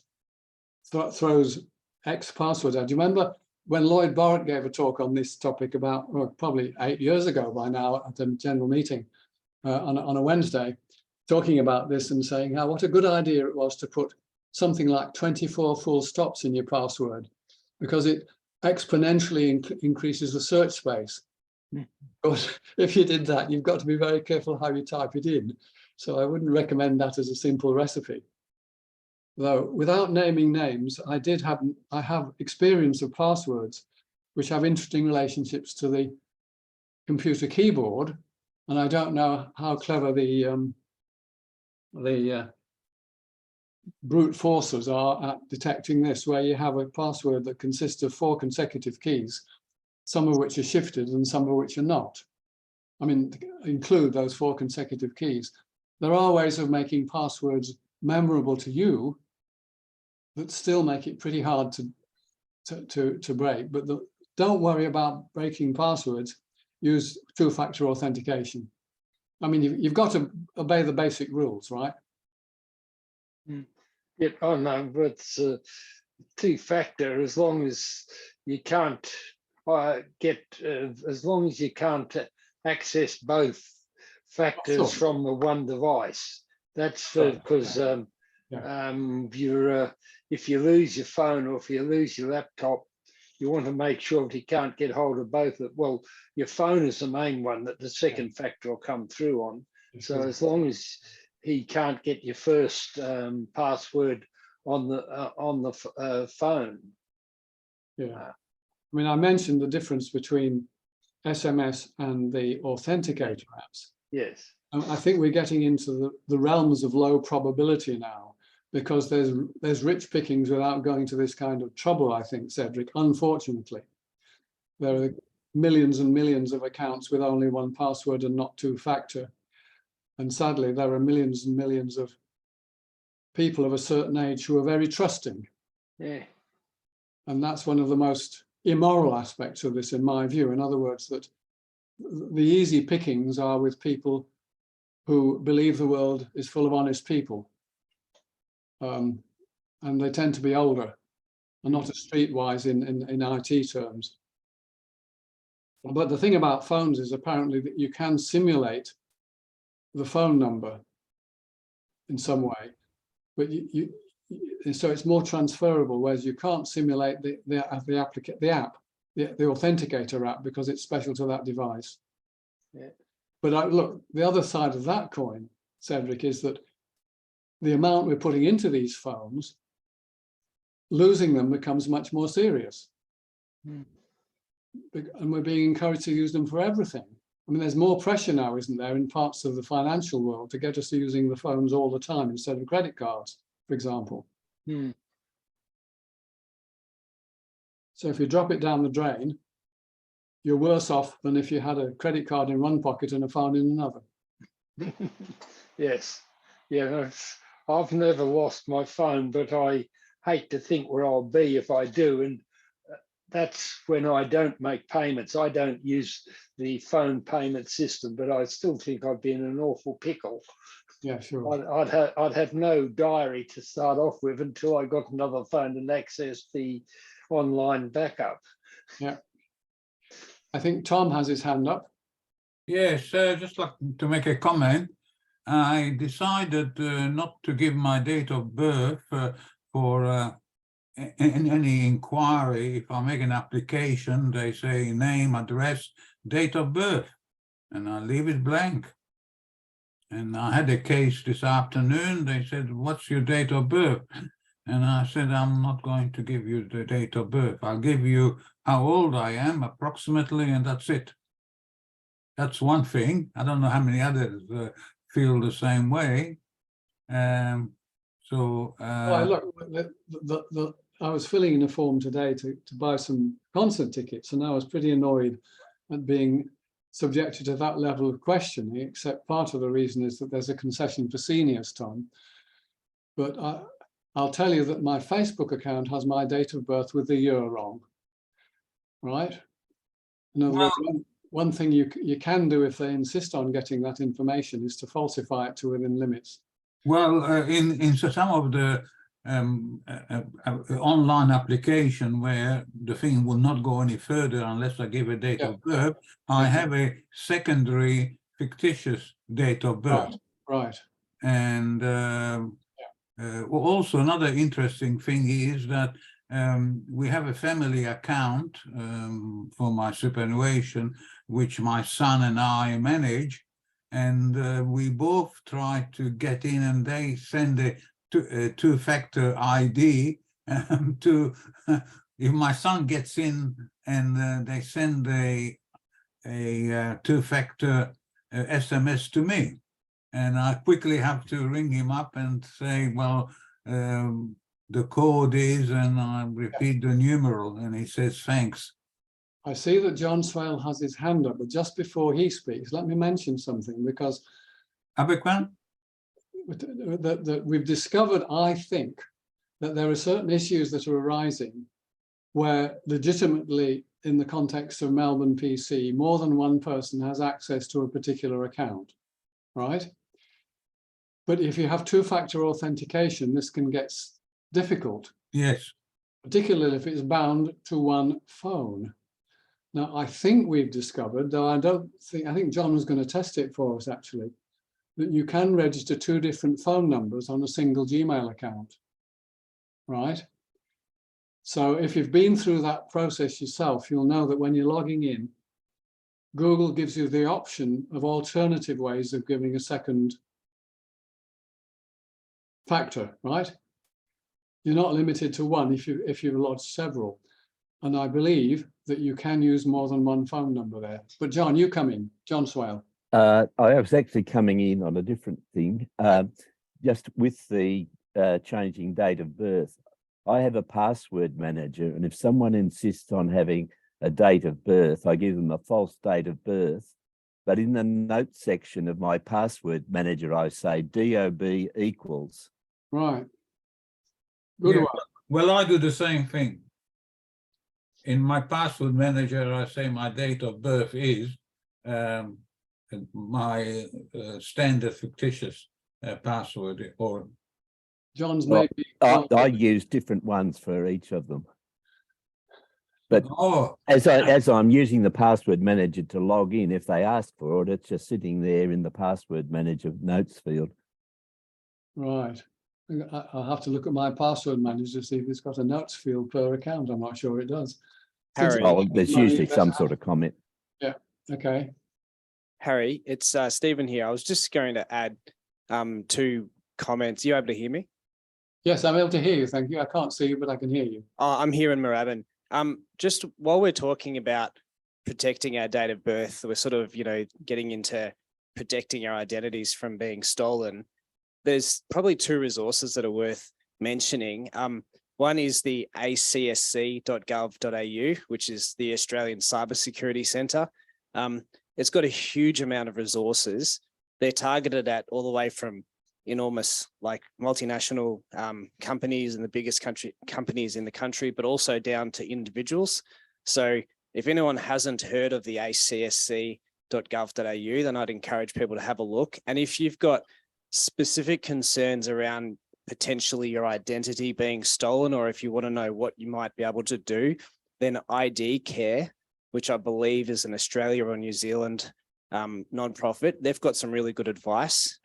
throws X passwords out. Do you remember when Lloyd Barrett gave a talk on this topic about, well, probably 8 years ago by now at a general meeting on a Wednesday, talking about this and saying how what a good idea it was to put something like 24 full stops in your password, because it exponentially increases the search space. But if you did that, you've got to be very careful how you type it in. So I wouldn't recommend that as a simple recipe. Though without naming names, I have experience of passwords which have interesting relationships to the computer keyboard, and I don't know how clever the brute forces are at detecting this, where you have a password that consists of 4 consecutive keys, some of which are shifted and some of which are not. I mean, include those 4 consecutive keys. There are ways of making passwords memorable to you that still make it pretty hard to break. But don't worry about breaking passwords. Use two-factor authentication. I mean, you've got to obey the basic rules, right? Yeah, oh no, but two-factor, as long as you can't as long as you can't access both factors from the one device. That's because if you lose your phone or if you lose your laptop, you want to make sure that you can't get hold of both. Well, your phone is the main one that the second factor will come through on. So as long as he can't get your first password on the phone. Yeah. I mean, I mentioned the difference between SMS and the authenticator apps. Yes. I think we're getting into the realms of low probability now, because there's rich pickings without going to this kind of trouble, I think, Cedric, unfortunately. There are millions and millions of accounts with only one password and not two-factor. And sadly, there are millions and millions of people of a certain age who are very trusting. Yeah. And that's one of the most immoral aspects of this, in my view. In other words, that the easy pickings are with people who believe the world is full of honest people. And they tend to be older and not as streetwise in IT terms. But the thing about phones is apparently that you can simulate the phone number in some way, but so it's more transferable, whereas you can't simulate the authenticator app, because it's special to that device. Yeah. But look, the other side of that coin, Cedric, is that the amount we're putting into these phones, losing them becomes much more serious. And we're being encouraged to use them for everything. I mean, there's more pressure now, isn't there, in parts of the financial world to get us using the phones all the time instead of credit cards, for example. So if you drop it down the drain, you're worse off than if you had a credit card in one pocket and a phone in another. Yes. Yeah, I've never lost my phone, but I hate to think where I'll be if I do. And that's when I don't make payments. I don't use the phone payment system, but I still think I'd be in an awful pickle. Yeah, sure. I'd have no diary to start off with until I got another phone and access the online backup. Yeah. I think Tom has his hand up. Yes, just like to make a comment. I decided not to give my date of birth for any inquiry. If I make an application, they say name, address, date of birth, and I leave it blank. And I had a case this afternoon. They said, what's your date of birth? And I said, I'm not going to give you the date of birth. I'll give you how old I am approximately, and that's it. That's one thing. I don't know how many others feel the same way. Look, I was filling in a form today to buy some concert tickets, and I was pretty annoyed at being subjected to that level of questioning, except part of the reason is that there's a concession for seniors, Tom. But I'll tell you that my Facebook account has my date of birth with the year wrong, right? In other words, one thing you can do if they insist on getting that information is to falsify it to within limits. Well, in some of the online application where the thing will not go any further unless I give a date of birth, I have a secondary fictitious date of birth. Right. And also another interesting thing is that we have a family account for my superannuation, which my son and I manage, and we both try to get in, and they send a two-factor ID to if my son gets in and they send a two-factor SMS to me, and I quickly have to ring him up and say, well, the code is, and I repeat the numeral, and he says thanks. I see that John Swale has his hand up, but just before he speaks, let me mention something, because that we've discovered, I think, that there are certain issues that are arising where legitimately, in the context of MelbPC, more than one person has access to a particular account, right? But if you have two-factor authentication, this can get difficult. Yes. Particularly if it's bound to one phone. Now, I think we've discovered, though I think John was going to test it for us actually, that you can register two different phone numbers on a single Gmail account, right? So if you've been through that process yourself, you'll know that when you're logging in, Google gives you the option of alternative ways of giving a second factor, right? You're not limited to one if you've lodged several. And I believe that you can use more than one phone number there. But John, you come in, John Swale. I was actually coming in on a different thing, just with the changing date of birth. I have a password manager, and if someone insists on having a date of birth, I give them a false date of birth. But in the notes section of my password manager, I say DOB equals. Right. Good one. Well, I do the same thing. In my password manager, I say my date of birth is my standard fictitious password. Or John's well, maybe. I use different ones for each of them. But oh, as I'm using the password manager to log in, if they ask for it, it's just sitting there in the password manager notes field. Right. I'll have to look at my password manager to see if it's got a notes field per account. I'm not sure it does. Harry, there's usually some sort of comment. Yeah. Okay. Harry, it's Stephen here. I was just going to add 2 comments. You able to hear me? Yes, I'm able to hear you. Thank you. I can't see you, but I can hear you. I'm here in Moorabbin. Just while we're talking about protecting our date of birth, we're sort of, getting into protecting our identities from being stolen. There's probably 2 resources that are worth mentioning. One is the acsc.gov.au, which is the Australian Cybersecurity Centre. It's got a huge amount of resources. They're targeted at all the way from enormous, like multinational companies and the biggest companies in the country, but also down to individuals. So if anyone hasn't heard of the acsc.gov.au, then I'd encourage people to have a look. And if you've got specific concerns around potentially your identity being stolen, or if you want to know what you might be able to do, then ID Care, which I believe is an Australia or New Zealand non-profit, they've got some really good advice.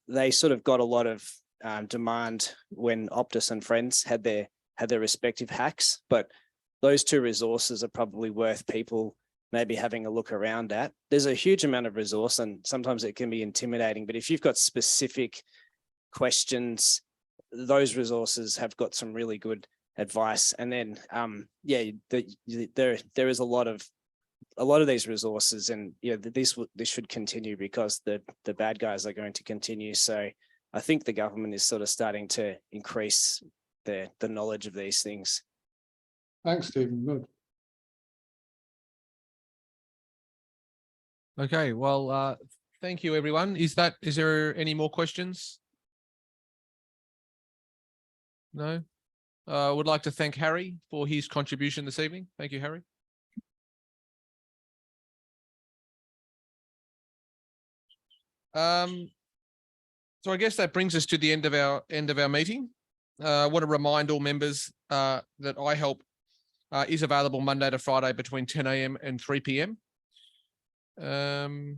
They sort of got a lot of demand when Optus and Friends had their respective hacks, but those 2 resources are probably worth people maybe having a look around at. There's a huge amount of resource and sometimes it can be intimidating, but if you've got specific questions, those resources have got some really good advice. And then, there is a lot of these resources, and this should continue because the bad guys are going to continue. So I think the government is sort of starting to increase the knowledge of these things. Thanks, Stephen. Good. Okay, well, thank you, everyone. Is there any more questions? No? I would like to thank Harry for his contribution this evening. Thank you, Harry. So I guess that brings us to the end of our meeting. I want to remind all members that iHelp is available Monday to Friday between 10 a.m. and 3 p.m. And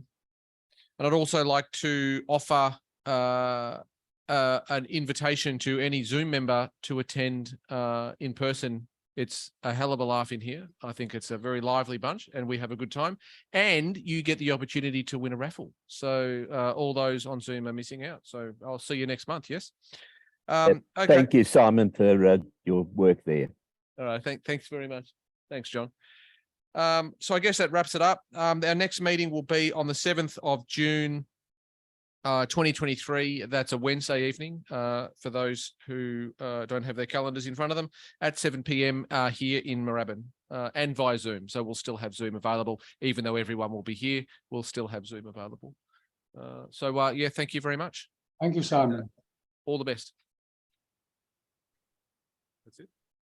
I'd also like to offer an invitation to any Zoom member to attend in person. It's a hell of a laugh in here. I think it's a very lively bunch and we have a good time, and you get the opportunity to win a raffle. So all those on Zoom are missing out. So I'll see you next month. Yes. Okay. Thank you, Simon, for your work there. All right. Thanks very much. Thanks, John. So I guess that wraps it up. Our next meeting will be on the 7th of June 2023, that's a Wednesday evening for those who don't have their calendars in front of them, at 7 p.m. Here in Moorabbin and via Zoom. So we'll still have Zoom available, even though everyone will be here, we'll still have Zoom available. Yeah, thank you very much. Thank you, Simon. All the best.